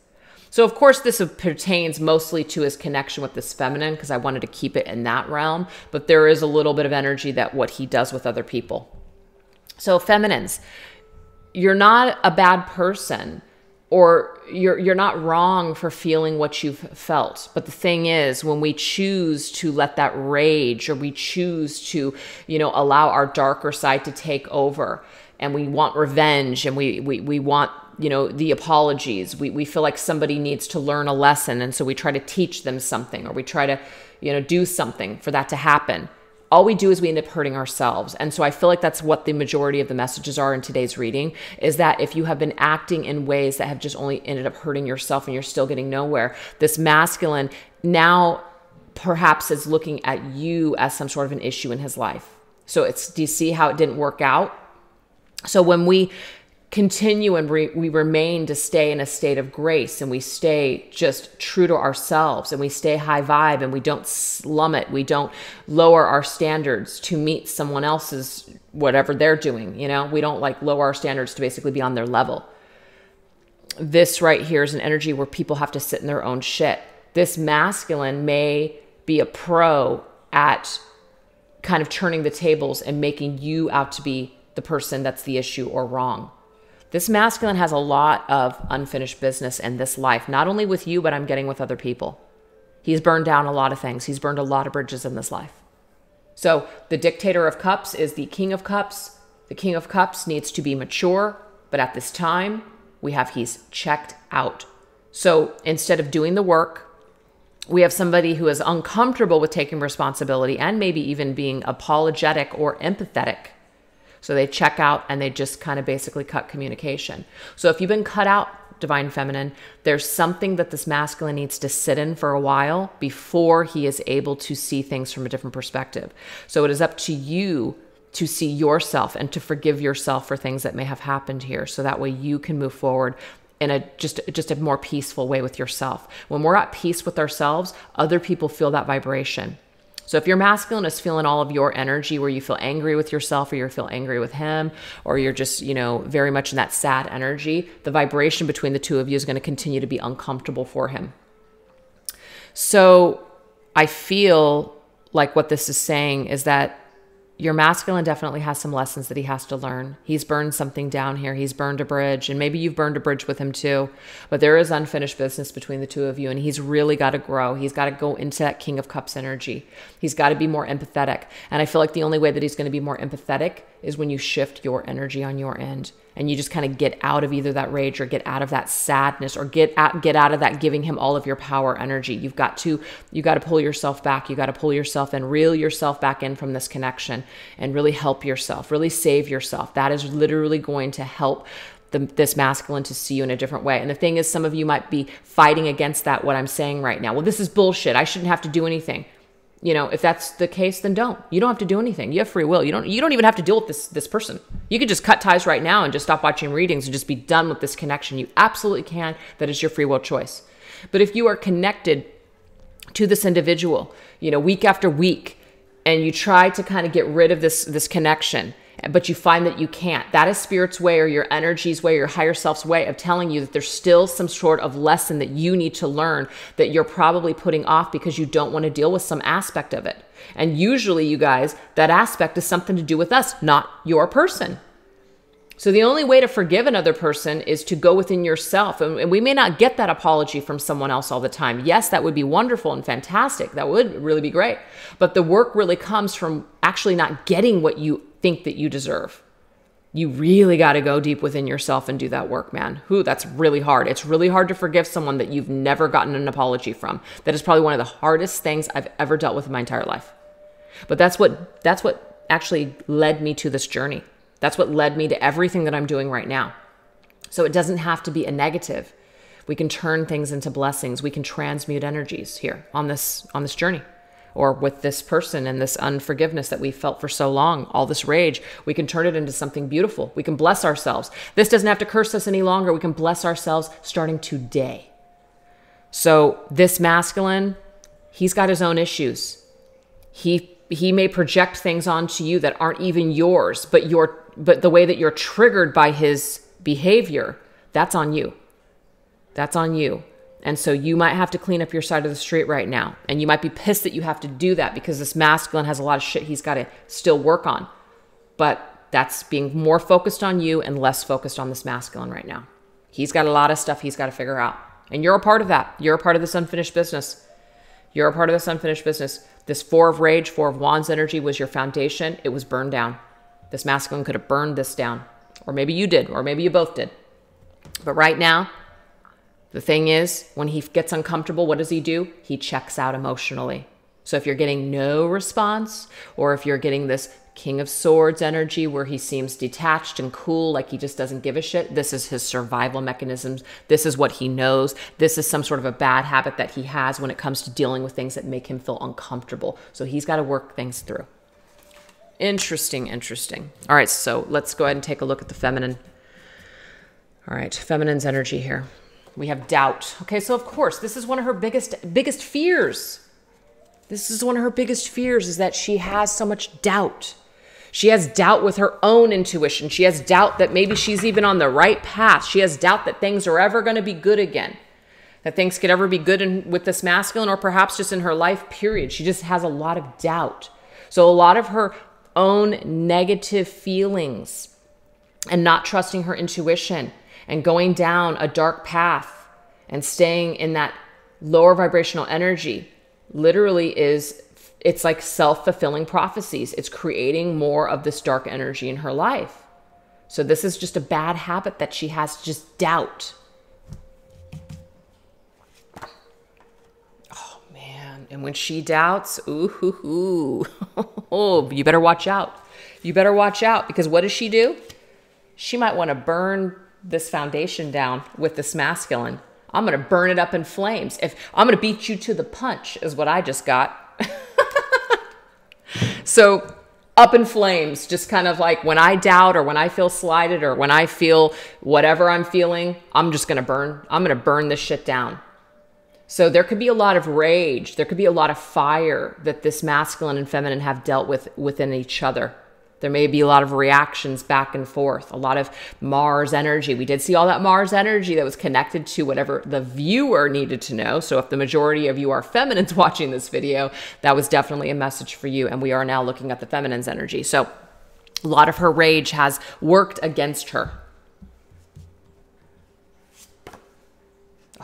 So of course this pertains mostly to his connection with this feminine, because I wanted to keep it in that realm, but there is a little bit of energy that what he does with other people. So feminines, you're not a bad person, or you're not wrong for feeling what you've felt. But the thing is, when we choose to let that rage, or we choose to, allow our darker side to take over, and we want revenge, and we want, the apologies, we feel like somebody needs to learn a lesson. And so we try to teach them something, or we try to, do something for that to happen. all we do is we end up hurting ourselves. And so I feel like that's what the majority of the messages are in today's reading, is that if you have been acting in ways that have just only ended up hurting yourself and you're still getting nowhere, this masculine now perhaps is looking at you as some sort of an issue in his life. So do you see how it didn't work out? So when we continue and we remain to stay in a state of grace, and we stay just true to ourselves, and we stay high vibe, and we don't slum it, we don't lower our standards to meet someone else's whatever they're doing, we don't like lower our standards to basically be on their level. This right here is an energy where people have to sit in their own shit. This masculine may be a pro at kind of turning the tables and making you out to be the person that's the issue or wrong. This masculine has a lot of unfinished business in this life, not only with you, but I'm getting with other people. He's burned down a lot of things. He's burned a lot of bridges in this life. So the dictator of cups is the king of cups. The king of cups needs to be mature, but at this time, he's checked out. So instead of doing the work, we have somebody who is uncomfortable with taking responsibility and maybe even being apologetic or empathetic. So they check out and they just kind of basically cut communication. So if you've been cut out, Divine Feminine, there's something that this masculine needs to sit in for a while before he is able to see things from a different perspective. So it is up to you to see yourself and to forgive yourself for things that may have happened here. So that way you can move forward in just a more peaceful way with yourself. When we're at peace with ourselves, other people feel that vibration. So if your masculine is feeling all of your energy where you feel angry with yourself, or you feel angry with him, or you're just, very much in that sad energy, the vibration between the two of you is going to continue to be uncomfortable for him. So I feel like what this is saying is that your masculine definitely has some lessons that he has to learn. He's burned something down here. He's burned a bridge, and maybe you've burned a bridge with him too. But there is unfinished business between the two of you, and he's really got to grow. He's got to go into that King of Cups energy. He's got to be more empathetic. And I feel like the only way that he's going to be more empathetic is when you shift your energy on your end, and you just kind of get out of either that rage or get out of that sadness, or get out of that giving him all of your power energy. You got to pull yourself back. You got to pull yourself and reel yourself back in from this connection and really help yourself, really save yourself. That is literally going to help this masculine to see you in a different way. And the thing is, some of you might be fighting against that, what I'm saying right now. Well, this is bullshit. I shouldn't have to do anything. If that's the case, then don't. You don't have to do anything. You have free will. You don't even have to deal with this person. You could just cut ties right now and just stop watching readings and just be done with this connection. You absolutely can. That is your free will choice. But if you are connected to this individual, week after week, and you try to kind of get rid of this connection, but you find that you can't, that is Spirit's way, or your energy's way, or your higher self's way of telling you that there's still some sort of lesson that you need to learn that you're probably putting off because you don't want to deal with some aspect of it. And usually, you guys, that aspect is something to do with us, not your person. So the only way to forgive another person is to go within yourself. And we may not get that apology from someone else all the time. Yes, that would be wonderful and fantastic. That would really be great. But the work really comes from actually not getting what you think that you deserve. You really got to go deep within yourself and do that work, man. That's really hard. It's really hard to forgive someone that you've never gotten an apology from. That is probably one of the hardest things I've ever dealt with in my entire life. But that's what actually led me to this journey. That's what led me to everything that I'm doing right now. So it doesn't have to be a negative. We can turn things into blessings. We can transmute energies here on this journey, or with this person and this unforgiveness that we felt for so long, all this rage. We can turn it into something beautiful. We can bless ourselves. This doesn't have to curse us any longer. We can bless ourselves starting today. So this masculine, he's got his own issues. He may project things onto you that aren't even yours, but the way that you're triggered by his behavior, that's on you. That's on you. And so you might have to clean up your side of the street right now. And you might be pissed that you have to do that because this masculine has a lot of shit he's got to still work on. But that's being more focused on you and less focused on this masculine right now. He's got a lot of stuff he's got to figure out. And you're a part of that. You're a part of this unfinished business. You're a part of this unfinished business. This Four of Rage, Four of Wands energy was your foundation. It was burned down. This masculine could have burned this down. Or maybe you did, or maybe you both did. But right now, the thing is, when he gets uncomfortable, what does he do? He checks out emotionally. So if you're getting no response, or if you're getting this King of Swords energy where he seems detached and cool, like he just doesn't give a shit, this is his survival mechanisms. This is what he knows. This is some sort of a bad habit that he has when it comes to dealing with things that make him feel uncomfortable. So he's got to work things through. Interesting, interesting. All right, so let's go ahead and take a look at the feminine. All right, feminine's energy here. We have doubt. Okay, so of course, this is one of her biggest fears. This is one of her biggest fears, is that she has so much doubt. She has doubt with her own intuition. She has doubt that maybe she's even on the right path. She has doubt that things are ever going to be good again, that things could ever be good with this masculine, or perhaps just in her life, period. She just has a lot of doubt. So a lot of her own negative feelings and not trusting her intuition and going down a dark path and staying in that lower vibrational energy literally it's like self-fulfilling prophecies. It's creating more of this dark energy in her life. So this is just a bad habit that she has, just doubt. Oh man, and when she doubts, ooh, oh, you better watch out. You better watch out, because what does she do? She might want to burn this foundation down with this masculine. I'm going to burn it up in flames. If I'm going to beat you to the punch is what I just got. So up in flames, just kind of like when I doubt, or when I feel slighted, or when I feel whatever I'm feeling, I'm going to burn this shit down. So there could be a lot of rage. There could be a lot of fire that this masculine and feminine have dealt with within each other. There may be a lot of reactions back and forth, a lot of Mars energy. We did see all that Mars energy that was connected to whatever the viewer needed to know. So if the majority of you are feminines watching this video, that was definitely a message for you. And we are now looking at the feminine's energy. So a lot of her rage has worked against her.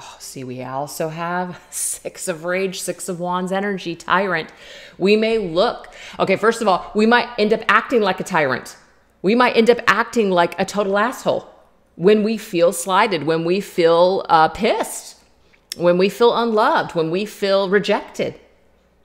Oh, see, we also have 6 of Rage, 6 of Wands energy, Tyrant. We may look, okay, first of all, we might end up acting like a tyrant. We might end up acting like a total asshole when we feel slighted, when we feel pissed, when we feel unloved, when we feel rejected.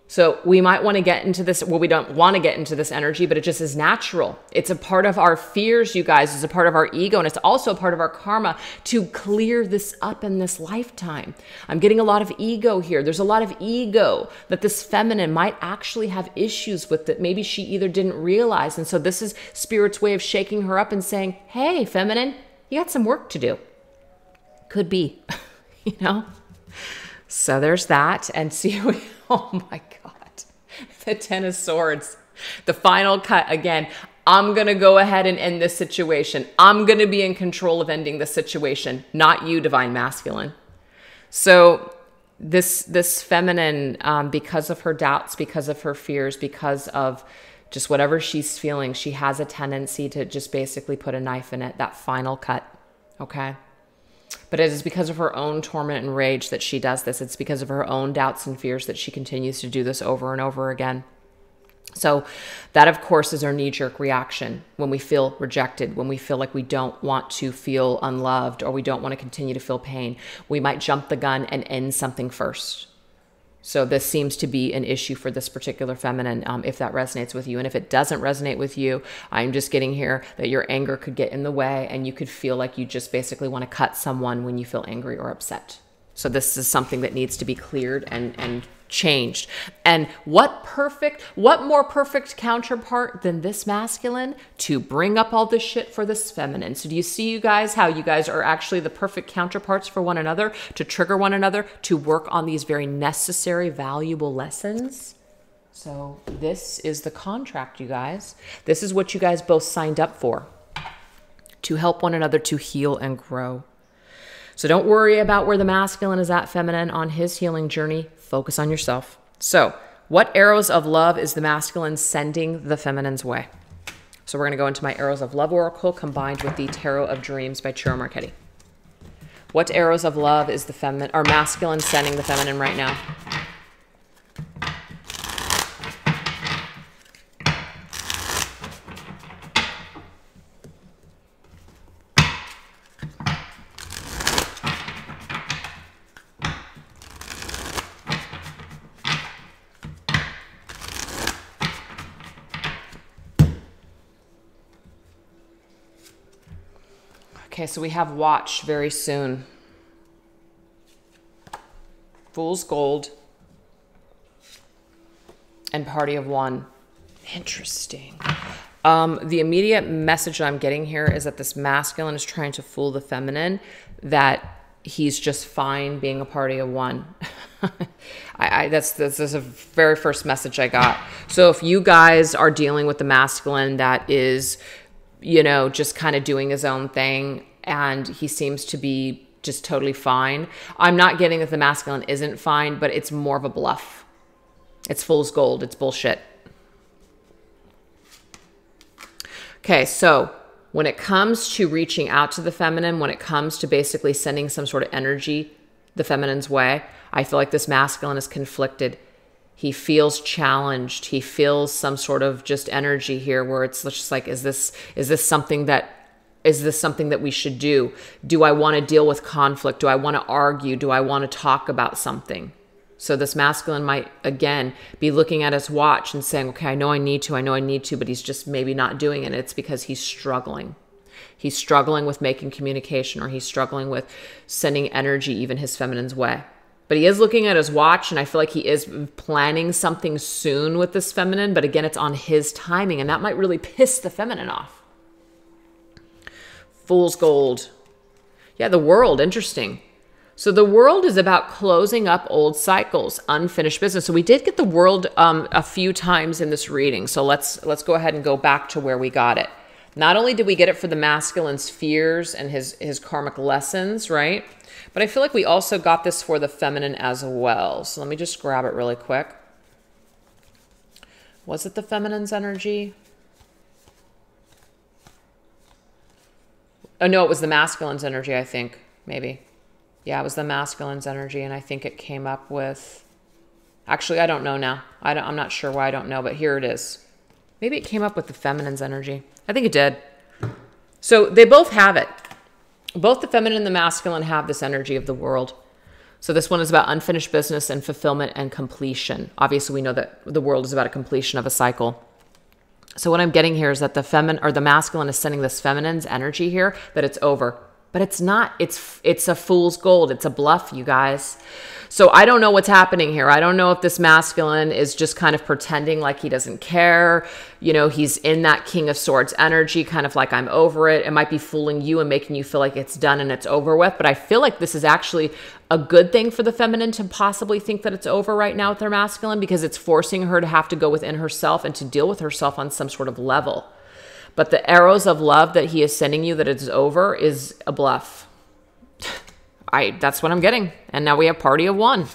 So we might want to get into this, well, we don't want to get into this energy, but it just is natural. It's a part of our fears, you guys. It's a part of our ego, and it's also a part of our karma to clear this up in this lifetime. I'm getting a lot of ego here. There's a lot of ego that this feminine might actually have issues with, that maybe she either didn't realize. And so this is Spirit's way of shaking her up and saying, hey, feminine, you got some work to do. Could be, you know? So there's that. And see, oh my God, the 10 of Swords, the final cut again. I'm going to go ahead and end this situation. I'm going to be in control of ending the situation, not you, Divine Masculine. So this feminine, because of her doubts, because of her fears, because of just whatever she's feeling, she has a tendency to just basically put a knife in it, that final cut. Okay. But it is because of her own torment and rage that she does this. It's because of her own doubts and fears that she continues to do this over and over again. So that, of course, is our knee-jerk reaction when we feel rejected, when we feel like we don't want to feel unloved, or we don't want to continue to feel pain. We might jump the gun and end something first. So this seems to be an issue for this particular feminine, if that resonates with you. And if it doesn't resonate with you, I'm just getting here that your anger could get in the way, and you could feel like you just basically want to cut someone when you feel angry or upset. So this is something that needs to be cleared and changed. And what more perfect counterpart than this masculine to bring up all this shit for this feminine? So do you see, you guys, how you guys are actually the perfect counterparts for one another, to trigger one another, to work on these very necessary, valuable lessons? So this is the contract, you guys. This is what you guys both signed up for, to help one another to heal and grow. So don't worry about where the masculine is at, feminine, on his healing journey. Focus on yourself. So what arrows of love is the masculine sending the feminine's way? So we're going to go into my Arrows of Love Oracle combined with the Tarot of Dreams by Chiro Marchetti. What arrows of love is the feminine or masculine sending the feminine right now? Okay, so we have watch very soon. Fool's gold. And party of one. Interesting. The immediate message that I'm getting here is that this masculine is trying to fool the feminine, that he's just fine being a party of one. That's a very first message I got. So if you guys are dealing with the masculine that is, you know, just kind of doing his own thing and he seems to be just totally fine, I'm not getting that the masculine isn't fine, but it's more of a bluff. It's fool's gold. It's bullshit. Okay, so when it comes to reaching out to the feminine, when it comes to basically sending some sort of energy the feminine's way, I feel like this masculine is conflicted. He feels challenged. He feels some sort of just energy here where it's just like, is this something that we should do? Do I want to deal with conflict? Do I want to argue? Do I want to talk about something? So this masculine might, again, be looking at his watch and saying, okay, I know I need to, but he's just maybe not doing it. It's because he's struggling. He's struggling with making communication, or he's struggling with sending energy even his feminine's way. But he is looking at his watch, and I feel like he is planning something soon with this feminine, but again, it's on his timing, and that might really piss the feminine off. Fool's gold. Yeah, the world, interesting. So the world is about closing up old cycles, unfinished business. So we did get the world a few times in this reading. So let's go ahead and go back to where we got it. Not only did we get it for the masculine's fears and his karmic lessons, right? But I feel like we also got this for the feminine as well. So let me just grab it really quick. Was it the feminine's energy? Oh, no, it was the masculine's energy, I think, maybe. Yeah, it was the masculine's energy, and I think it came up with... Actually, I don't know now. I'm not sure why I don't know, but here it is. Maybe it came up with the feminine's energy. I think it did. So they both have it. Both the feminine and the masculine have this energy of the world. So this one is about unfinished business and fulfillment and completion. Obviously, we know that the world is about a completion of a cycle. So what I'm getting here is that the masculine is sending this feminine's energy here, that it's over. But it's not. It's a fool's gold. It's a bluff, you guys. So I don't know what's happening here. I don't know if this masculine is just kind of pretending like he doesn't care. You know, he's in that King of Swords energy, kind of like, I'm over it. It might be fooling you and making you feel like it's done and it's over with. But I feel like this is actually a good thing for the feminine to possibly think that it's over right now with their masculine, because it's forcing her to have to go within herself and to deal with herself on some sort of level. But the arrows of love that he is sending you that it's over is a bluff. That's what I'm getting. And now we have party of one.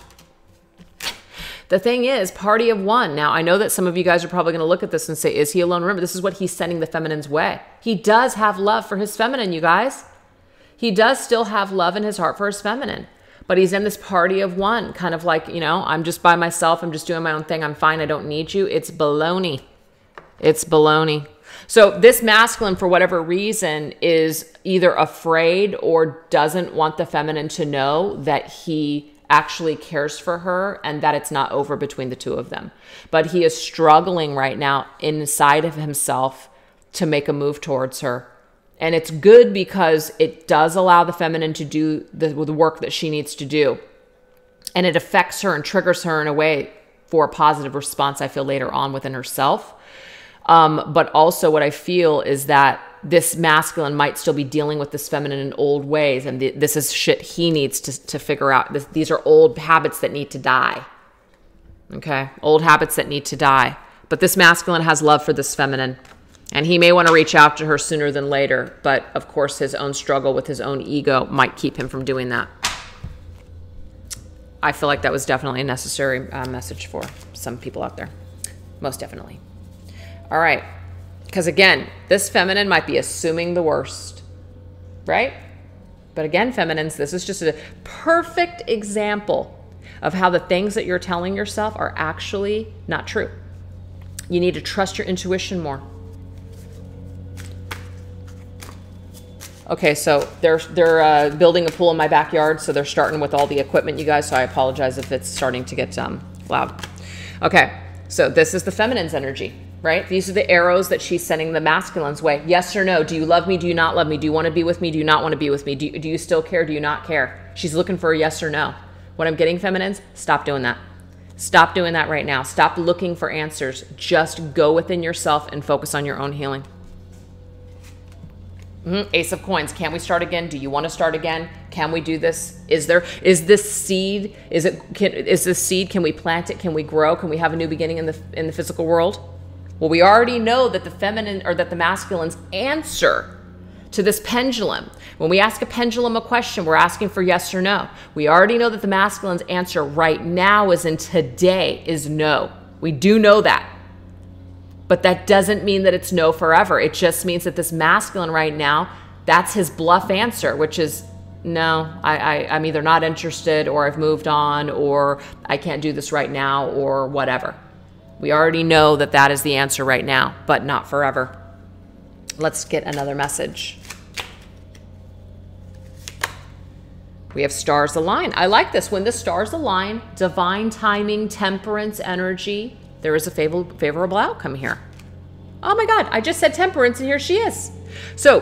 The thing is, party of one. Now, I know that some of you guys are probably going to look at this and say, is he alone? Remember, this is what he's sending the feminine's way. He does have love for his feminine, you guys. He does still have love in his heart for his feminine. But he's in this party of one, kind of like, you know, I'm just by myself. I'm just doing my own thing. I'm fine. I don't need you. It's baloney. It's baloney. So this masculine, for whatever reason, is either afraid or doesn't want the feminine to know that he actually cares for her and that it's not over between the two of them. But he is struggling right now inside of himself to make a move towards her. And it's good because it does allow the feminine to do the work that she needs to do. And it affects her and triggers her in a way for a positive response, I feel, later on within herself. But also what I feel is that this masculine might still be dealing with this feminine in old ways. And this is shit he needs to figure out. These are old habits that need to die. Okay? Old habits that need to die. But this masculine has love for this feminine. And he may want to reach out to her sooner than later. But of course, his own struggle with his own ego might keep him from doing that. I feel like that was definitely a necessary message for some people out there. Most definitely. All right, because again, this feminine might be assuming the worst, right? But again, feminines, this is just a perfect example of how the things that you're telling yourself are actually not true. You need to trust your intuition more. Okay, so they're building a pool in my backyard, so they're starting with all the equipment, you guys, so I apologize if it's starting to get loud. Okay, so this is the feminine's energy. right? These are the arrows that she's sending the masculine's way. Yes or no? Do you love me? Do you not love me? Do you want to be with me? Do you not want to be with me? Do you still care? Do you not care? She's looking for a yes or no. What I'm getting, feminines, stop doing that. Stop doing that right now. Stop looking for answers. Just go within yourself and focus on your own healing. Ace of Coins. Can we start again? Do you want to start again? Can we do this? Is this seed? Is this seed? Can we plant it? Can we grow? Can we have a new beginning in the physical world? Well, we already know that the feminine or that the masculine's answer to this pendulum, when we ask a pendulum a question, we're asking for yes or no. We already know that the masculine's answer right now, as in today, is no. We do know that. But that doesn't mean that it's no forever. It just means that this masculine right now, that's his bluff answer, which is no, I'm either not interested, or I've moved on, or I can't do this right now, or whatever. We already know that that is the answer right now, but not forever. Let's get another message. We have stars align. I like this. When the stars align, divine timing, temperance, energy, there is a favorable outcome here. Oh my God, I just said temperance and here she is. So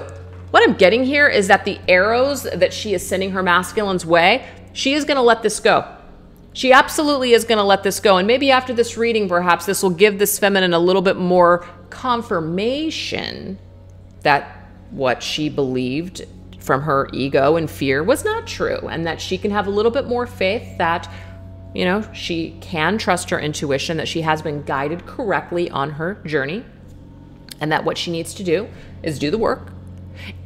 what I'm getting here is that the arrows that she is sending her masculine's way, she is going to let this go. She absolutely is going to let this go. And maybe after this reading, perhaps this will give this feminine a little bit more confirmation that what she believed from her ego and fear was not true, and that she can have a little bit more faith that, you know, she can trust her intuition, that she has been guided correctly on her journey, and that what she needs to do is do the work.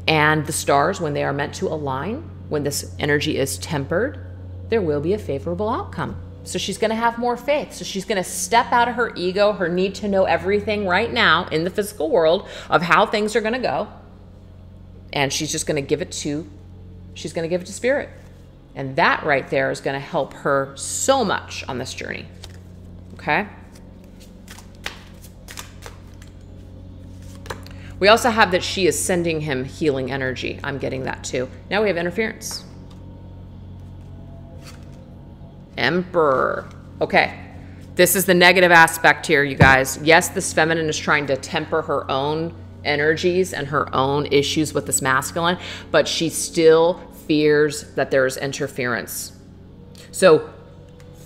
And the stars, when they are meant to align, when this energy is tempered, there will be a favorable outcome. So she's going to have more faith. So she's going to step out of her ego, her need to know everything right now in the physical world of how things are going to go. And she's just going to give it to, she's going to give it to spirit. And that right there is going to help her so much on this journey. Okay. We also have that she is sending him healing energy. I'm getting that too. Now we have interference. Emperor. Okay. This is the negative aspect here, you guys. Yes, this feminine is trying to temper her own energies and her own issues with this masculine, but she still fears that there is interference. So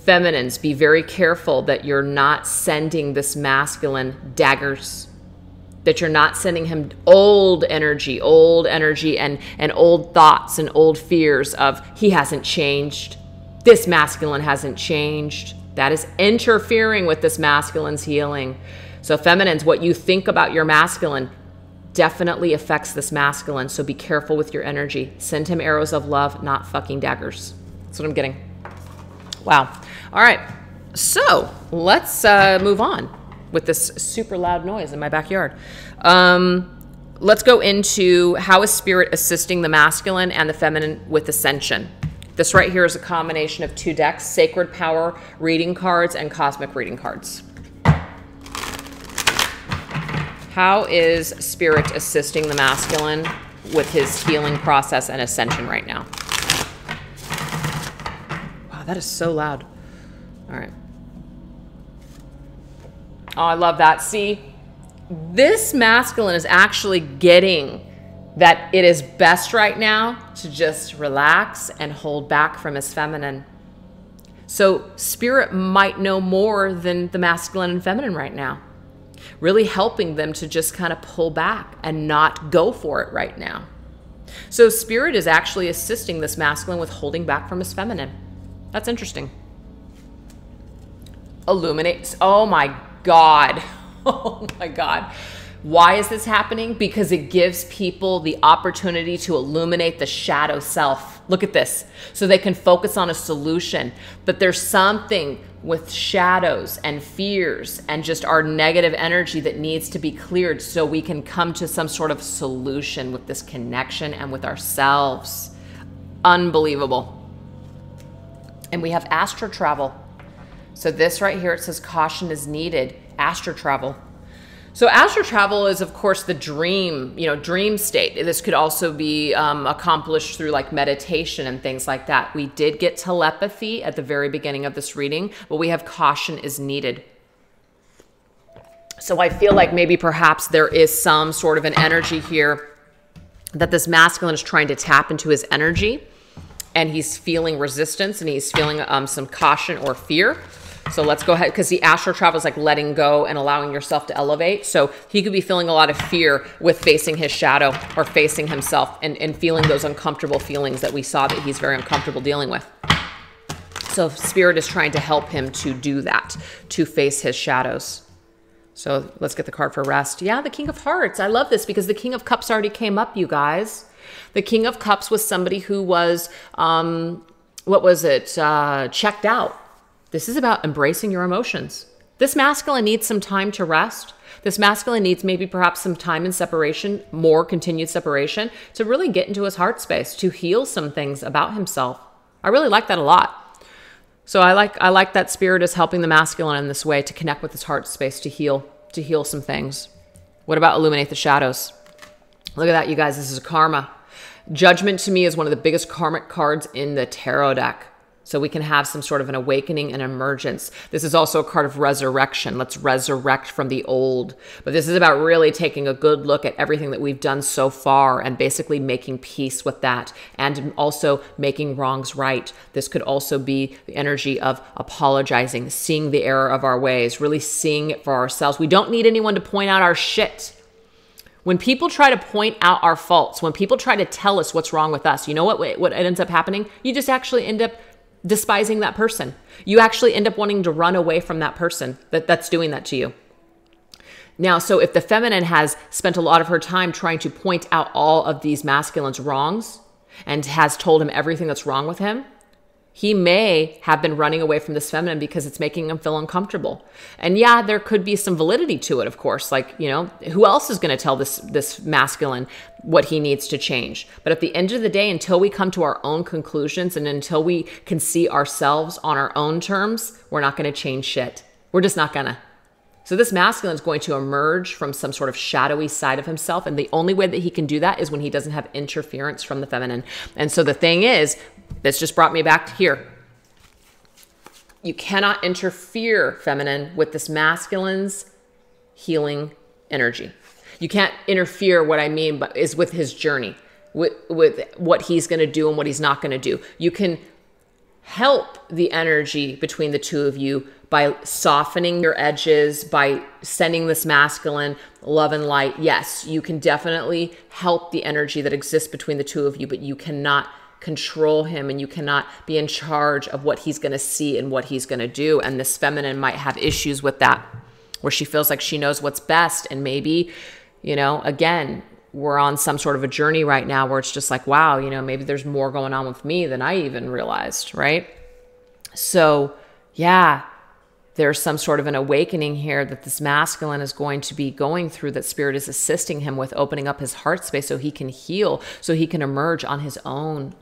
feminines, be very careful that you're not sending this masculine daggers, that you're not sending him old energy and old thoughts and old fears of he hasn't changed. This masculine hasn't changed. That is interfering with this masculine's healing. So feminines, what you think about your masculine definitely affects this masculine. So be careful with your energy. Send him arrows of love, not fucking daggers. That's what I'm getting. Wow. All right. So let's move on with this super loud noise in my backyard. Let's go into how is spirit assisting the masculine and the feminine with ascension. This right here is a combination of two decks, Sacred Power reading cards and Cosmic reading cards. How is spirit assisting the masculine with his healing process and ascension right now? Wow, that is so loud. All right. Oh, I love that. See, this masculine is actually getting that it is best right now to just relax and hold back from his feminine. So spirit might know more than the masculine and feminine right now, really helping them to just kind of pull back and not go for it right now. So spirit is actually assisting this masculine with holding back from his feminine. That's interesting. Illuminates. Oh my God. Oh my God. Why is this happening? Because it gives people the opportunity to illuminate the shadow self. Look at this. So they can focus on a solution. But there's something with shadows and fears and just our negative energy that needs to be cleared so we can come to some sort of solution with this connection and with ourselves. Unbelievable. And we have astral travel. So this right here, it says caution is needed. Astral travel. So astral travel is, of course, the dream, dream state. This could also be accomplished through like meditation and things like that. We did get telepathy at the very beginning of this reading, but we have caution is needed. So I feel like maybe perhaps there is some sort of an energy here that this masculine is trying to tap into his energy, and he's feeling resistance, and he's feeling some caution or fear. So let's go ahead, because the astral travel is like letting go and allowing yourself to elevate. So he could be feeling a lot of fear with facing his shadow or facing himself, and feeling those uncomfortable feelings that we saw that he's very uncomfortable dealing with. So Spirit is trying to help him to do that, to face his shadows. So let's get the card for rest. Yeah, the King of Hearts. I love this because the King of Cups already came up, you guys. The King of Cups was somebody who was, checked out. This is about embracing your emotions. This masculine needs some time to rest. This masculine needs maybe perhaps some time in separation, more continued separation, to really get into his heart space, to heal some things about himself. I really like that a lot. So I like that Spirit is helping the masculine in this way to connect with his heart space, to heal some things. What about illuminate the shadows? Look at that, you guys. This is karma. Judgment to me is one of the biggest karmic cards in the tarot deck. So we can have some sort of an awakening and emergence. This is also a card of resurrection. Let's resurrect from the old. But this is about really taking a good look at everything that we've done so far and basically making peace with that, and also making wrongs right. This could also be the energy of apologizing, seeing the error of our ways, really seeing it for ourselves. We don't need anyone to point out our shit. When people try to point out our faults, when people try to tell us what's wrong with us, you know what ends up happening? You just actually end up despising that person. You actually end up wanting to run away from that person that's doing that to you. Now, so if the feminine has spent a lot of her time trying to point out all of these masculines' wrongs and has told him everything that's wrong with him, he may have been running away from this feminine because it's making him feel uncomfortable. And yeah, there could be some validity to it, of course. Like, you know, who else is going to tell this masculine what he needs to change? But at the end of the day, until we come to our own conclusions and until we can see ourselves on our own terms, we're not going to change shit. We're just not going to. So this masculine is going to emerge from some sort of shadowy side of himself. And the only way that he can do that is when he doesn't have interference from the feminine. And so the thing is, this just brought me back to here. You cannot interfere, feminine, with this masculine's healing energy. You can't interfere, what I mean, but is with his journey, with what he's going to do and what he's not going to do. You can help the energy between the two of you by softening your edges, by sending this masculine love and light. Yes, you can definitely help the energy that exists between the two of you, but you cannot control him, and you cannot be in charge of what he's going to see and what he's going to do. And this feminine might have issues with that, where she feels like she knows what's best. And maybe, you know, again, we're on some sort of a journey right now where it's just like, wow, you know, maybe there's more going on with me than I even realized, right? So yeah, there's some sort of an awakening here that this masculine is going to be going through, that Spirit is assisting him with, opening up his heart space so he can heal, so he can emerge on his own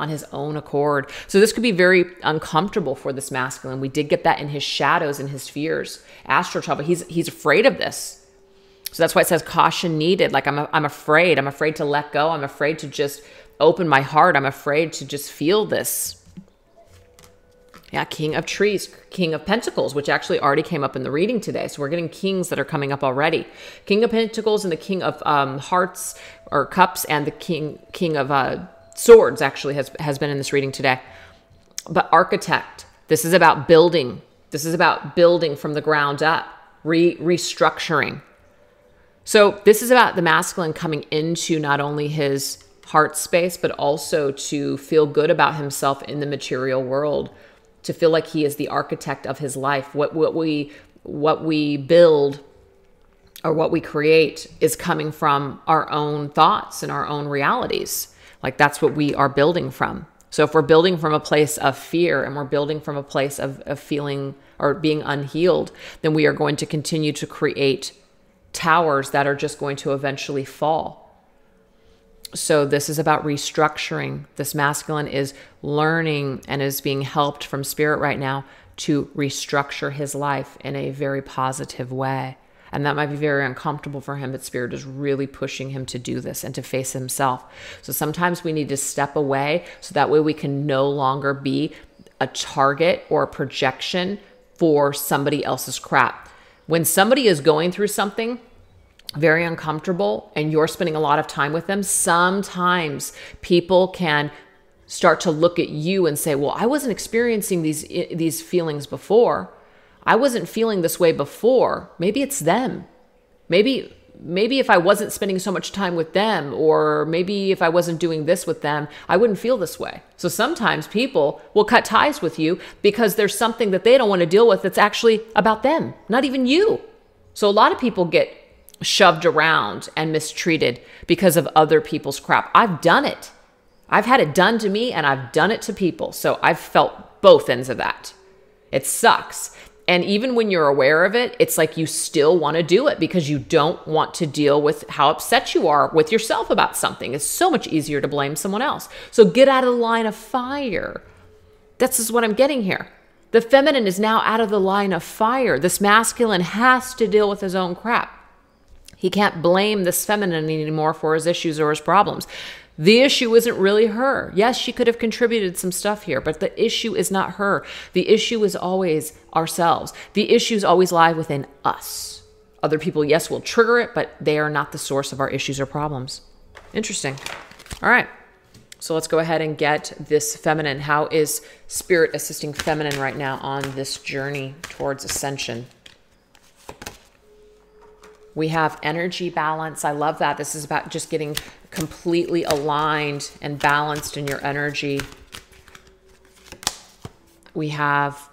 accord. So this could be very uncomfortable for this masculine. We did get that in his shadows and his fears. Astral travel, he's afraid of this. So that's why it says caution needed. Like I'm afraid to let go. I'm afraid to just open my heart. I'm afraid to just feel this. Yeah, King of Trees, King of Pentacles, which actually already came up in the reading today. So we're getting kings that are coming up already. King of Pentacles and the King of Hearts or Cups, and the King of Swords actually has been in this reading today. But Architect, this is about building. This is about building from the ground up, restructuring. So this is about the masculine coming into not only his heart space, but also to feel good about himself in the material world, to feel like he is the architect of his life. What we build or what we create is coming from our own thoughts and our own realities. Like that's what we are building from. So if we're building from a place of fear and we're building from a place of feeling or being unhealed, then we are going to continue to create towers that are just going to eventually fall. So this is about restructuring. This masculine is learning and is being helped from Spirit right now to restructure his life in a very positive way. And that might be very uncomfortable for him, but Spirit is really pushing him to do this and to face himself. So sometimes we need to step away so that way we can no longer be a target or a projection for somebody else's crap. When somebody is going through something very uncomfortable and you're spending a lot of time with them, sometimes people can start to look at you and say, well, I wasn't experiencing these feelings before. I wasn't feeling this way before. Maybe it's them. Maybe if I wasn't spending so much time with them, or maybe if I wasn't doing this with them, I wouldn't feel this way. So sometimes people will cut ties with you because there's something that they don't want to deal with that's actually about them, not even you. So a lot of people get shoved around and mistreated because of other people's crap. I've done it. I've had it done to me and I've done it to people. So I've felt both ends of that. It sucks. And even when you're aware of it, it's like you still want to do it because you don't want to deal with how upset you are with yourself about something. It's so much easier to blame someone else. So get out of the line of fire. This is what I'm getting here. The feminine is now out of the line of fire. This masculine has to deal with his own crap. He can't blame this feminine anymore for his issues or his problems. The issue isn't really her. Yes, she could have contributed some stuff here, but the issue is not her. The issue is always ourselves. The issues always lie within us. Other people, yes, will trigger it, but they are not the source of our issues or problems. Interesting. All right. So let's go ahead and get this feminine. How is spirit assisting feminine right now on this journey towards ascension? We have energy balance. I love that. This is about just getting completely aligned and balanced in your energy. We have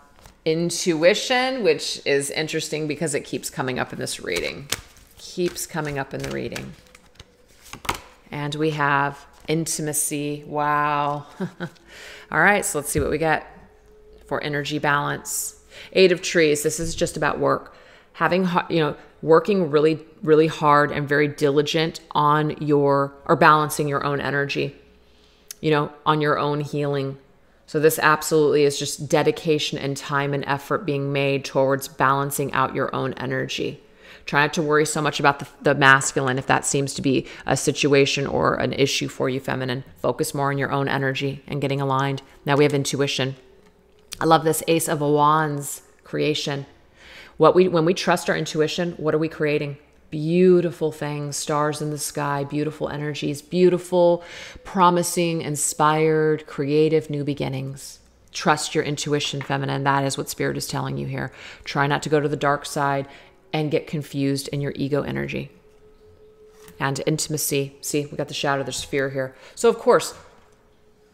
intuition, which is interesting because it keeps coming up in this reading. Keeps coming up in the reading. And we have intimacy. Wow. All right, so let's see what we get for energy balance. 8 of Trees. This is just about work. Having, working really, really hard and very diligent on balancing your own energy, on your own healing. So this absolutely is just dedication and time and effort being made towards balancing out your own energy. Try not to worry so much about the masculine if that seems to be a situation or an issue for you, feminine. Focus more on your own energy and getting aligned. Now we have intuition. I love this Ace of Wands, creation. When we trust our intuition, what are we creating? Beautiful things, stars in the sky, beautiful energies, beautiful, promising, inspired, creative new beginnings. Trust your intuition, feminine. That is what spirit is telling you here. Try not to go to the dark side and get confused in your ego energy. And intimacy. See, we got the shadow, there's fear here. So of course,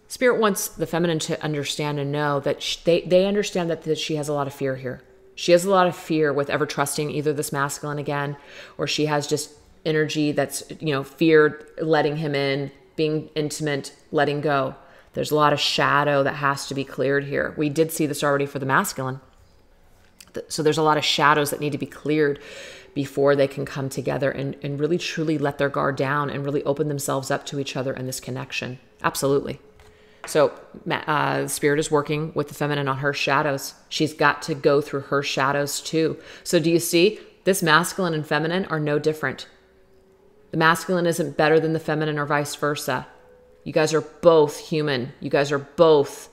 spirit wants the feminine to understand and know that they understand that she has a lot of fear here. She has a lot of fear with ever trusting either this masculine again, or she has just energy that's, fear letting him in, being intimate, letting go. There's a lot of shadow that has to be cleared here. We did see this already for the masculine. So there's a lot of shadows that need to be cleared before they can come together and really truly let their guard down and really open themselves up to each other in this connection. Absolutely. So spirit is working with the feminine on her shadows. She's got to go through her shadows too. So do you see? This masculine and feminine are no different. The masculine isn't better than the feminine or vice versa. You guys are both human. You guys both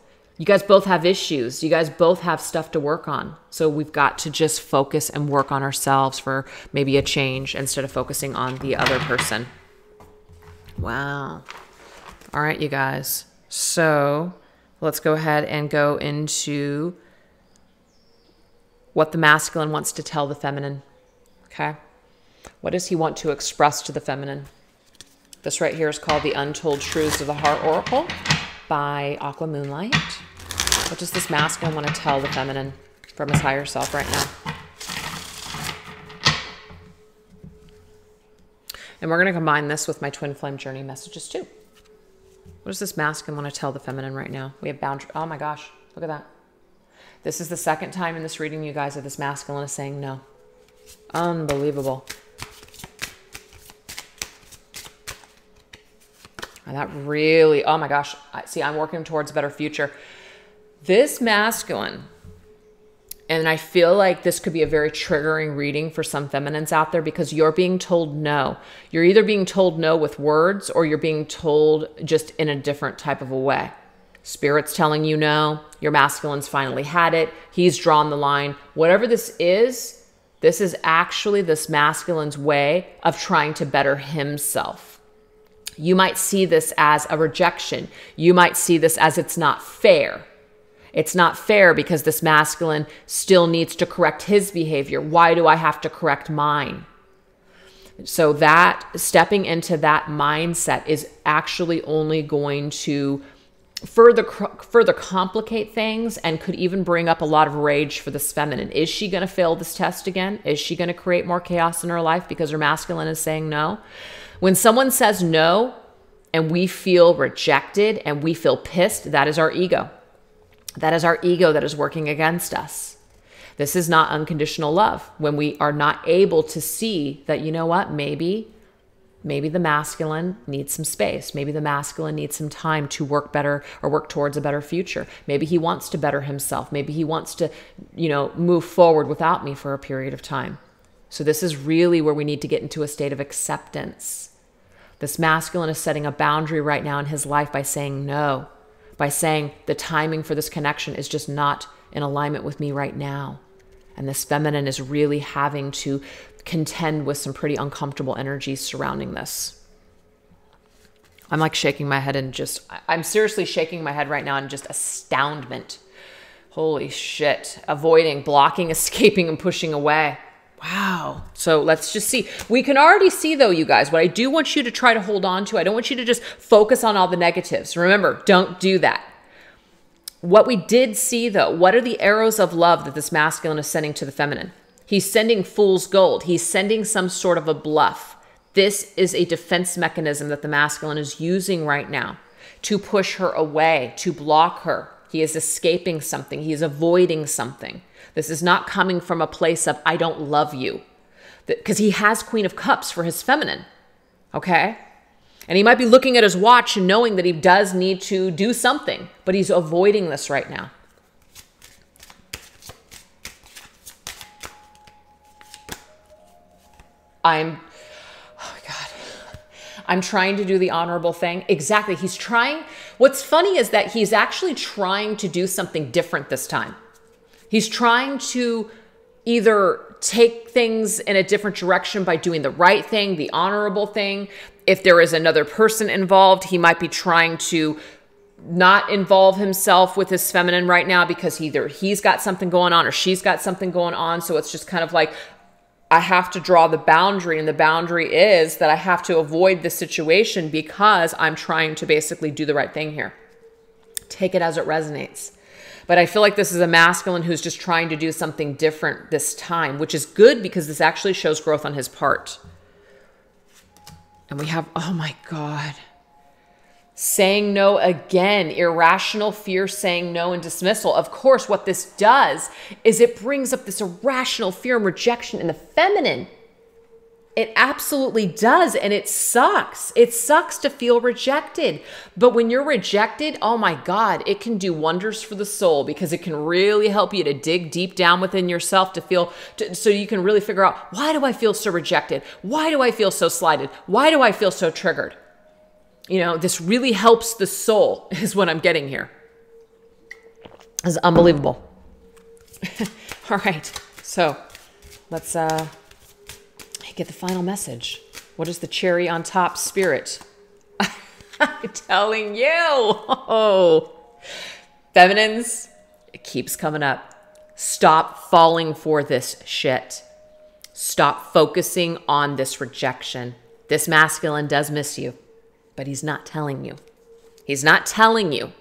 have issues. You guys both have stuff to work on. So we've got to just focus and work on ourselves for maybe a change instead of focusing on the other person. Wow. All right, you guys. So let's go ahead and go into what the masculine wants to tell the feminine. Okay. What does he want to express to the feminine? This right here is called The Untold Truths of the Heart Oracle by Aqua Moonlight. What does this masculine want to tell the feminine from his higher self right now? And we're going to combine this with my twin flame journey messages too. What does this masculine want to tell the feminine right now? We have boundary. Oh my gosh, look at that. This is the second time in this reading, you guys, that this masculine is saying no. Unbelievable. And that really, oh my gosh. I'm working towards a better future. This masculine, and I feel like this could be a very triggering reading for some feminines out there because you're being told no. You're either being told no with words or you're being told just in a different type of a way. Spirit's telling you no. Your masculine's finally had it. He's drawn the line. Whatever this is, This is actually this masculine's way of trying to better himself. You might see this as a rejection. You might see this as it's not fair. It's not fair because this masculine still needs to correct his behavior. Why do I have to correct mine? So that stepping into that mindset is actually only going to further complicate things and could even bring up a lot of rage for this feminine. Is she going to fail this test again? Is she going to create more chaos in her life because her masculine is saying no? When someone says no and we feel rejected and we feel pissed, that is our ego. That is our ego that is working against us. This is not unconditional love when we are not able to see that, you know what, maybe the masculine needs some space. Maybe the masculine needs some time to work better or work towards a better future. Maybe he wants to better himself. Maybe he wants to, move forward without me for a period of time. So this is really where we need to get into a state of acceptance. This masculine is setting a boundary right now in his life by saying no, by saying the timing for this connection is just not in alignment with me right now. And this feminine is really having to contend with some pretty uncomfortable energies surrounding this. I'm like shaking my head and I'm seriously shaking my head right now in just astoundment. Holy shit. Avoiding, blocking, escaping, and pushing away. Wow. So let's just see. We can already see though, you guys, what I do want you to try to hold on to. I don't want you to just focus on all the negatives. Remember, don't do that. What we did see though, what are the arrows of love that this masculine is sending to the feminine? He's sending fool's gold. He's sending some sort of a bluff. This is a defense mechanism that the masculine is using right now to push her away, to block her. He is escaping something. He is avoiding something. This is not coming from a place of, I don't love you. Because he has Queen of Cups for his feminine. Okay? And he might be looking at his watch and knowing that he does need to do something, but he's avoiding this right now. I'm trying to do the honorable thing. Exactly. He's trying. What's funny is that he's actually trying to do something different this time. He's trying to either take things in a different direction by doing the right thing, the honorable thing. If there is another person involved, he might be trying to not involve himself with his feminine right now because either he's got something going on or she's got something going on. So it's just kind of like, I have to draw the boundary, and the boundary is that I have to avoid this situation because I'm trying to basically do the right thing here. Take it as it resonates. But I feel like this is a masculine who's just trying to do something different this time, which is good because this actually shows growth on his part. And we have, oh my God, saying no again, irrational fear, saying no and dismissal. Of course, what this does is it brings up this irrational fear and rejection in the feminine. It absolutely does. And it sucks. It sucks to feel rejected. But when you're rejected, oh my God, it can do wonders for the soul because it can really help you to dig deep down within yourself so you can really figure out, why do I feel so rejected? Why do I feel so slighted? Why do I feel so triggered? This really helps the soul is what I'm getting here. This is unbelievable. All right. So let's get the final message. What is the cherry on top spirit? I'm telling you. Oh, feminines, it keeps coming up. Stop falling for this shit. Stop focusing on this rejection. This masculine does miss you. But he's not telling you. He's not telling you.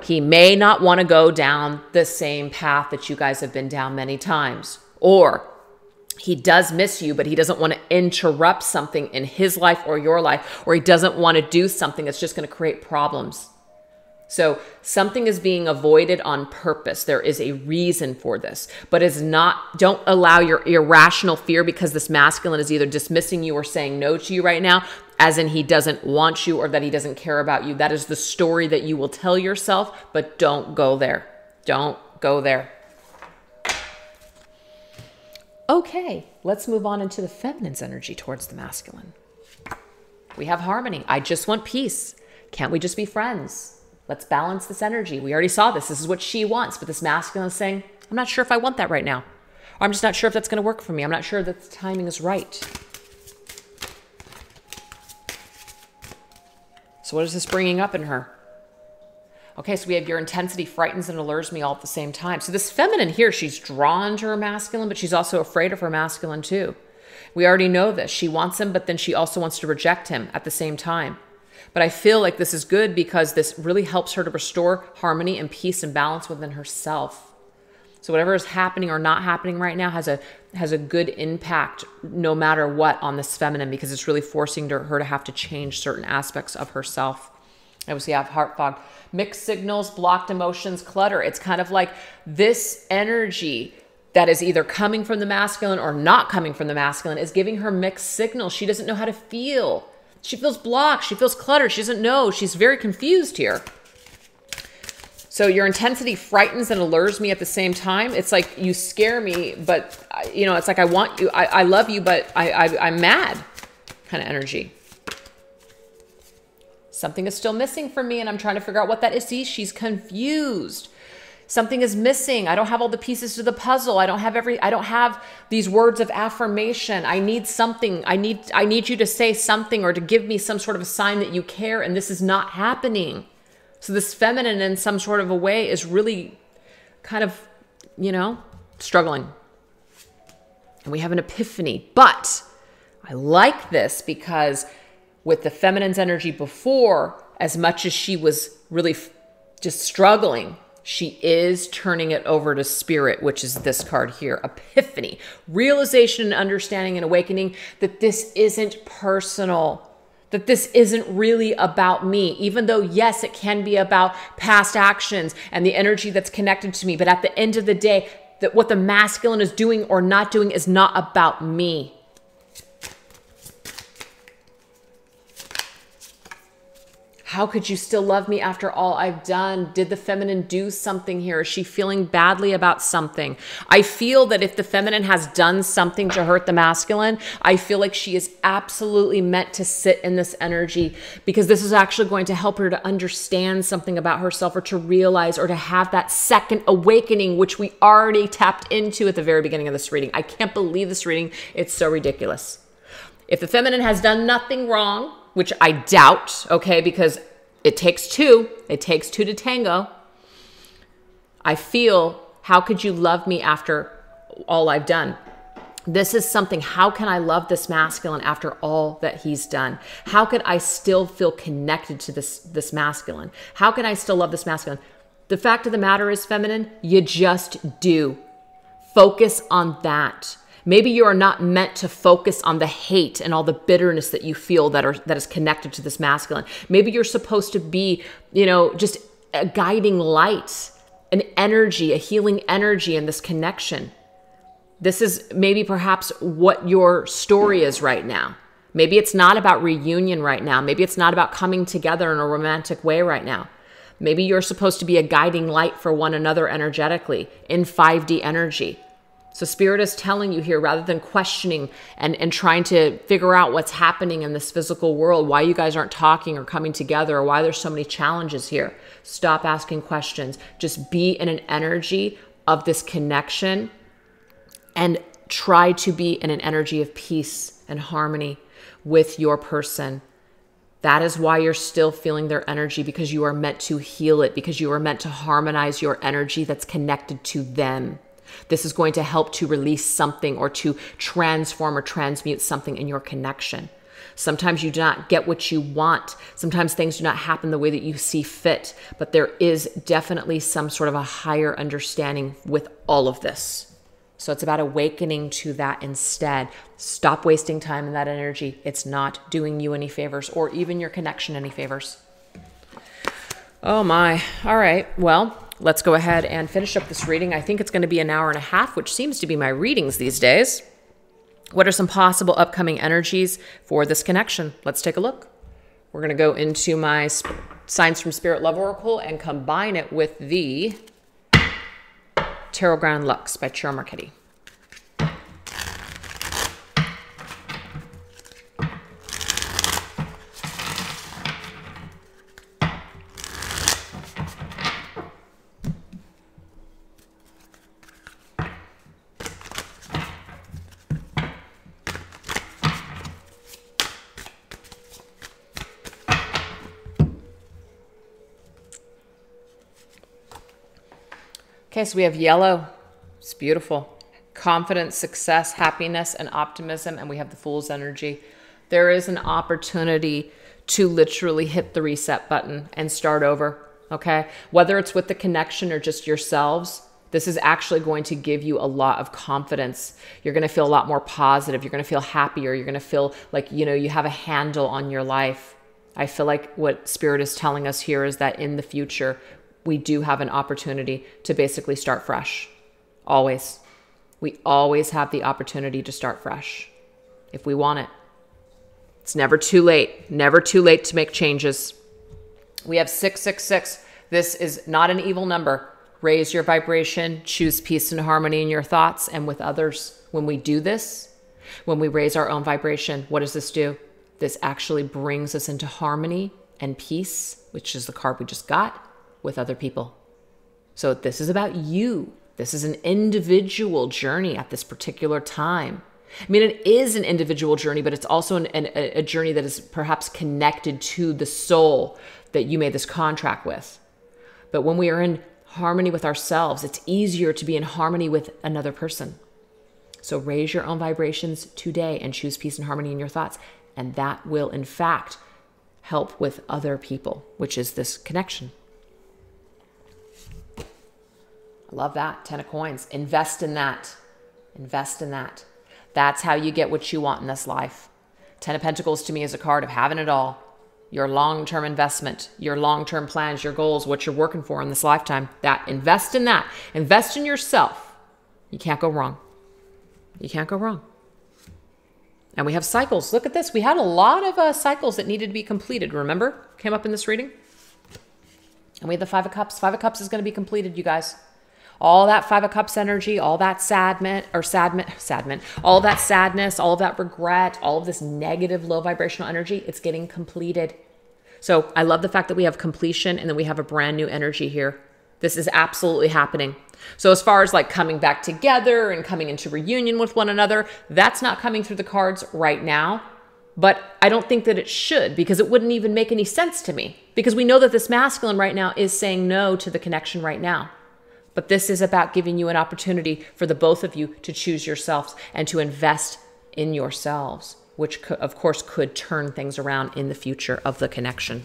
He may not want to go down the same path that you guys have been down many times. Or he does miss you, but he doesn't want to interrupt something in his life or your life. Or he doesn't want to do something that's just going to create problems. So something is being avoided on purpose. There is a reason for this, but don't allow your irrational fear because this masculine is either dismissing you or saying no to you right now, as in he doesn't want you or that he doesn't care about you. That is the story that you will tell yourself, but don't go there. Don't go there. Okay, let's move on into the feminine's energy towards the masculine. We have harmony. I just want peace. Can't we just be friends? Let's balance this energy. We already saw this. This is what she wants. But this masculine is saying, I'm not sure if I want that right now. Or I'm just not sure if that's going to work for me. I'm not sure that the timing is right. So what is this bringing up in her? Okay, so we have your intensity frightens and allures me all at the same time. So this feminine here, she's drawn to her masculine, but she's also afraid of her masculine too. We already know this. She wants him, but then she also wants to reject him at the same time. But I feel like this is good because this really helps her to restore harmony and peace and balance within herself. So whatever is happening or not happening right now has a good impact no matter what on this feminine, because it's really forcing her to have to change certain aspects of herself. Obviously, I have heart fog, mixed signals, blocked emotions, clutter. It's kind of like this energy that is either coming from the masculine or not coming from the masculine is giving her mixed signals. She doesn't know how to feel. She feels blocked. She feels cluttered. She doesn't know. She's very confused here. So your intensity frightens and allures me at the same time. It's like you scare me, but you know, it's like I want you, I love you, but I'm mad kind of energy. Something is still missing from me and I'm trying to figure out what that is. See, she's confused. Something is missing. I don't have all the pieces to the puzzle. I don't have these words of affirmation. I need something. I need you to say something or to give me some sort of a sign that you care, and this is not happening. So this feminine in some sort of a way is really kind of, you know, struggling. And we have an epiphany, but I like this because with the feminine's energy before, as much as she was really just struggling, she is turning it over to spirit, which is this card here, epiphany, realization and understanding and awakening that this isn't personal, that this isn't really about me, even though, yes, it can be about past actions and the energy that's connected to me. But at the end of the day, that what the masculine is doing or not doing is not about me. How could you still love me after all I've done? Did the feminine do something here? Is she feeling badly about something? I feel that if the feminine has done something to hurt the masculine, I feel like she is absolutely meant to sit in this energy, because this is actually going to help her to understand something about herself, or to realize, or to have that second awakening, which we already tapped into at the very beginning of this reading. I can't believe this reading. It's so ridiculous. If the feminine has done nothing wrong, which I doubt, okay, because it takes two. It takes two to tango. I feel, how could you love me after all I've done? This is something, how can I love this masculine after all that he's done? How could I still feel connected to this masculine? How can I still love this masculine? The fact of the matter is, feminine, you just do. Focus on that. Maybe you are not meant to focus on the hate and all the bitterness that you feel that is connected to this masculine. Maybe you're supposed to be, you know, just a guiding light, an energy, a healing energy in this connection. This is maybe perhaps what your story is right now. Maybe it's not about reunion right now. Maybe it's not about coming together in a romantic way right now. Maybe you're supposed to be a guiding light for one another energetically in 5D energy. So Spirit is telling you here, rather than questioning and trying to figure out what's happening in this physical world, why you guys aren't talking or coming together, or why there's so many challenges here, stop asking questions. Just be in an energy of this connection and try to be in an energy of peace and harmony with your person. That is why you're still feeling their energy, because you are meant to heal it, because you are meant to harmonize your energy that's connected to them. This is going to help to release something, or to transform or transmute something in your connection. Sometimes you do not get what you want. Sometimes things do not happen the way that you see fit, but there is definitely some sort of a higher understanding with all of this. So it's about awakening to that instead. Stop wasting time in that energy. It's not doing you any favors, or even your connection any favors. Oh my. All right. Well, let's go ahead and finish up this reading. I think it's going to be an hour and a half, which seems to be my readings these days. What are some possible upcoming energies for this connection? Let's take a look. We're going to go into my Signs from Spirit Love Oracle and combine it with the Tarot Grand Lux by Chiro Marchetti. Okay, so we have yellow. It's beautiful. Confidence, success, happiness, and optimism. And we have the Fool's energy. There is an opportunity to literally hit the reset button and start over, okay? Whether it's with the connection or just yourselves, this is actually going to give you a lot of confidence. You're going to feel a lot more positive. You're going to feel happier. You're going to feel like, you know, you have a handle on your life. I feel like what Spirit is telling us here is that in the future, we do have an opportunity to basically start fresh. Always. We always have the opportunity to start fresh if we want it. It's never too late. Never too late to make changes. We have 666. This is not an evil number. Raise your vibration. Choose peace and harmony in your thoughts and with others. When we do this, when we raise our own vibration, what does this do? This actually brings us into harmony and peace, which is the card we just got, with other people. So this is about you. This is an individual journey at this particular time. I mean, it is an individual journey, but it's also a journey that is perhaps connected to the soul that you made this contract with. But when we are in harmony with ourselves, it's easier to be in harmony with another person. So raise your own vibrations today and choose peace and harmony in your thoughts. And that will, in fact, help with other people, which is this connection. I love that. 10 of coins. Invest in that. Invest in that. That's how you get what you want in this life. 10 of Pentacles to me is a card of having it all. Your long-term investment, your long-term plans, your goals, what you're working for in this lifetime. That, invest in that. Invest in yourself. You can't go wrong. You can't go wrong. And we have cycles. Look at this. We had a lot of cycles that needed to be completed. Remember? Came up in this reading. And we had the 5 of Cups. 5 of Cups is going to be completed, you guys. All that 5 of Cups energy, all that all that sadness, all of that regret, all of this negative low vibrational energy, it's getting completed. So I love the fact that we have completion and then we have a brand new energy here. This is absolutely happening. So as far as like coming back together and coming into reunion with one another, that's not coming through the cards right now. But I don't think that it should, because it wouldn't even make any sense to me, because we know that this masculine right now is saying no to the connection right now. But this is about giving you an opportunity for the both of you to choose yourselves and to invest in yourselves, which of course could turn things around in the future of the connection.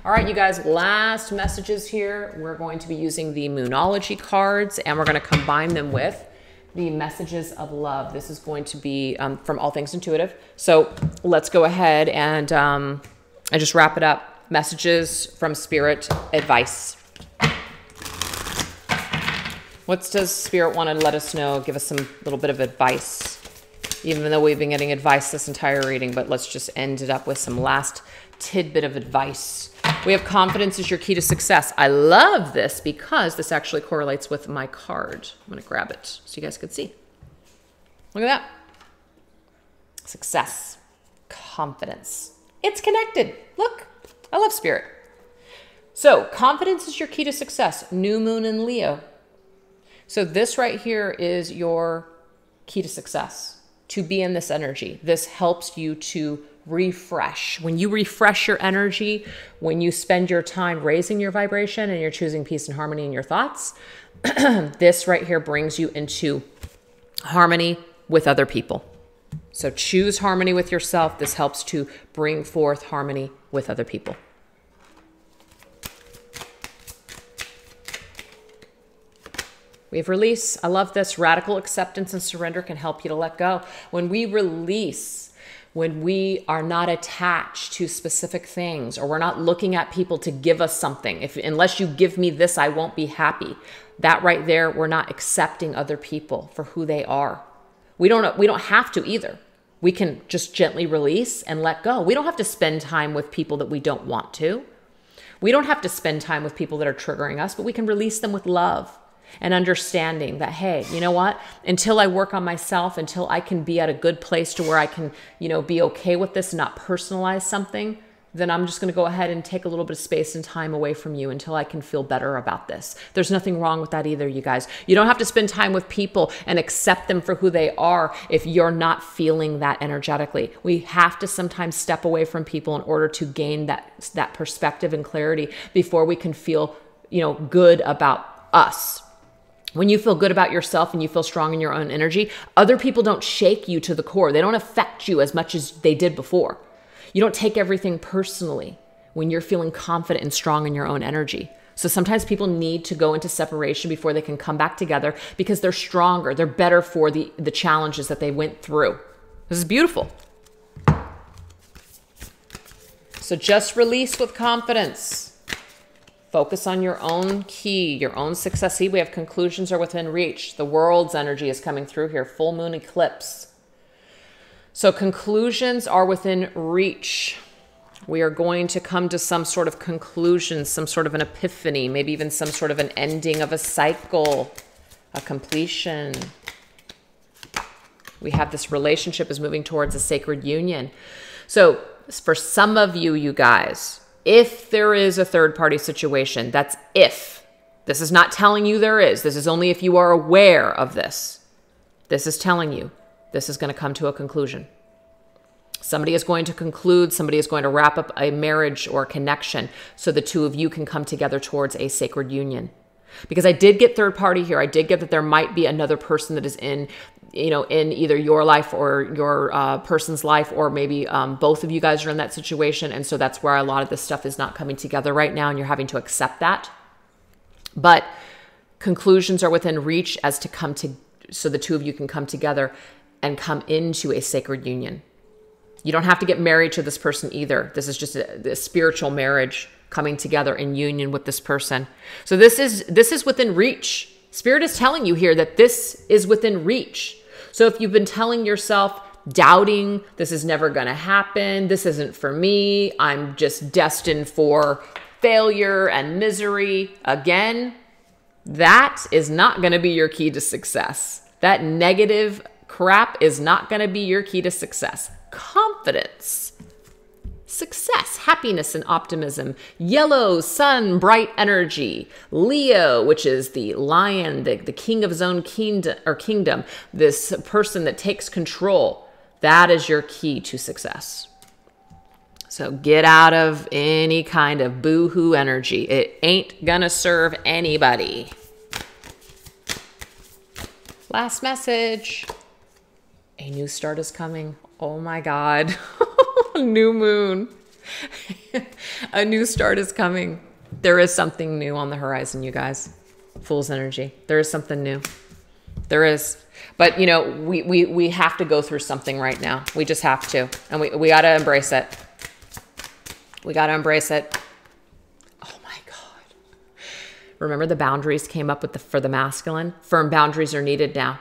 All right, you guys, last messages here. We're going to be using the Moonology cards and we're going to combine them with the messages of love. This is going to be from All Things Intuitive. So let's go ahead and just wrap it up. Messages from Spirit, advice. What does Spirit want to let us know? Give us some little bit of advice, even though we've been getting advice this entire reading, but let's just end it up with some last tidbit of advice. We have confidence is your key to success. I love this because this actually correlates with my card. I'm going to grab it so you guys can see. Look at that. Success, confidence. It's connected. Look, I love Spirit. So confidence is your key to success. New moon in Leo. So this right here is your key to success, to be in this energy. This helps you to refresh. When you refresh your energy, when you spend your time raising your vibration and you're choosing peace and harmony in your thoughts, this right here brings you into harmony with other people. So choose harmony with yourself. This helps to bring forth harmony with other people. We have release. I love this. Radical acceptance and surrender can help you to let go. When we release, when we are not attached to specific things, or we're not looking at people to give us something. Unless you give me this, I won't be happy. That right there, we're not accepting other people for who they are. We don't have to either. We can just gently release and let go. We don't have to spend time with people that we don't want to. We don't have to spend time with people that are triggering us, but we can release them with love. And understanding that, hey, you know what? Until I work on myself, until I can be at a good place to where I can, be okay with this and not personalize something, then I'm just going to go ahead and take a little bit of space and time away from you until I can feel better about this. There's nothing wrong with that either, you guys. You don't have to spend time with people and accept them for who they are if you're not feeling that energetically. We have to sometimes step away from people in order to gain that perspective and clarity before we can feel, good about us. When you feel good about yourself and you feel strong in your own energy, other people don't shake you to the core. They don't affect you as much as they did before. You don't take everything personally when you're feeling confident and strong in your own energy. So sometimes people need to go into separation before they can come back together because they're stronger. They're better for the challenges that they went through. This is beautiful. So just release with confidence. Focus on your own key, your own success. See, we have conclusions are within reach. The world's energy is coming through here. Full moon eclipse. So conclusions are within reach. We are going to come to some sort of conclusion, some sort of an epiphany, maybe even some sort of an ending of a cycle, a completion. We have this relationship is moving towards a sacred union. So for some of you, you guys, if there is a third-party situation, that's if. This is not telling you there is. This is only if you are aware of this. This is telling you this is going to come to a conclusion. Somebody is going to conclude. Somebody is going to wrap up a marriage or connection so the two of you can come together towards a sacred union. Because I did get third party here. I did get that there might be another person that is in, you know, in either your life or your person's life, or maybe both of you guys are in that situation. And so that's where a lot of this stuff is not coming together right now, and you're having to accept that. But conclusions are within reach as to come to, so the two of you can come together and come into a sacred union. You don't have to get married to this person either. This is just a spiritual marriage coming together in union with this person. So this is within reach. Spirit is telling you here that this is within reach. So if you've been telling yourself, doubting, this is never going to happen, this isn't for me, I'm just destined for failure and misery, again, that is not going to be your key to success. That negative crap is not going to be your key to success. Confidence, success, happiness, and optimism. Yellow, sun, bright energy. Leo, which is the lion, the king of his own kingdom, this person that takes control. That is your key to success. So get out of any kind of boo-hoo energy. It ain't gonna serve anybody. Last message. A new start is coming. Oh my God. New moon. A new start is coming. There is something new on the horizon, you guys. Fool's energy. There is something new. There is. But, you know, we have to go through something right now. We just have to. And we got to embrace it. We got to embrace it. Oh my God. Remember the boundaries came up with for the masculine? Firm boundaries are needed now.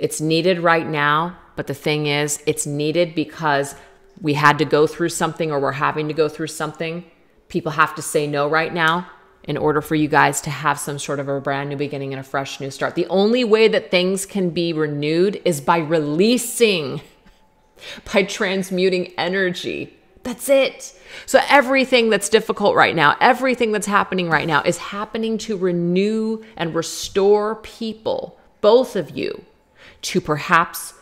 It's needed right now. But the thing is, it's needed because we had to go through something, or we're having to go through something. People have to say no right now in order for you guys to have some sort of a brand new beginning and a fresh new start. The only way that things can be renewed is by releasing, by transmuting energy. That's it. So everything that's difficult right now, everything that's happening right now is happening to renew and restore people, both of you, to perhaps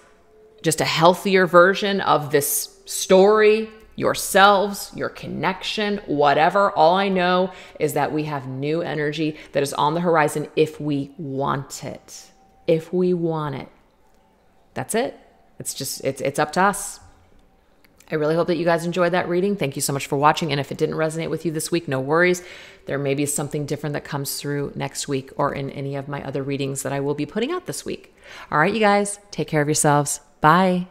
just a healthier version of this story, yourselves, your connection, whatever. All I know is that we have new energy that is on the horizon if we want it. If we want it. That's it. It's just, it's up to us. I really hope that you guys enjoyed that reading. Thank you so much for watching. And if it didn't resonate with you this week, no worries. There may be something different that comes through next week or in any of my other readings that I will be putting out this week. All right, you guys, take care of yourselves. Bye.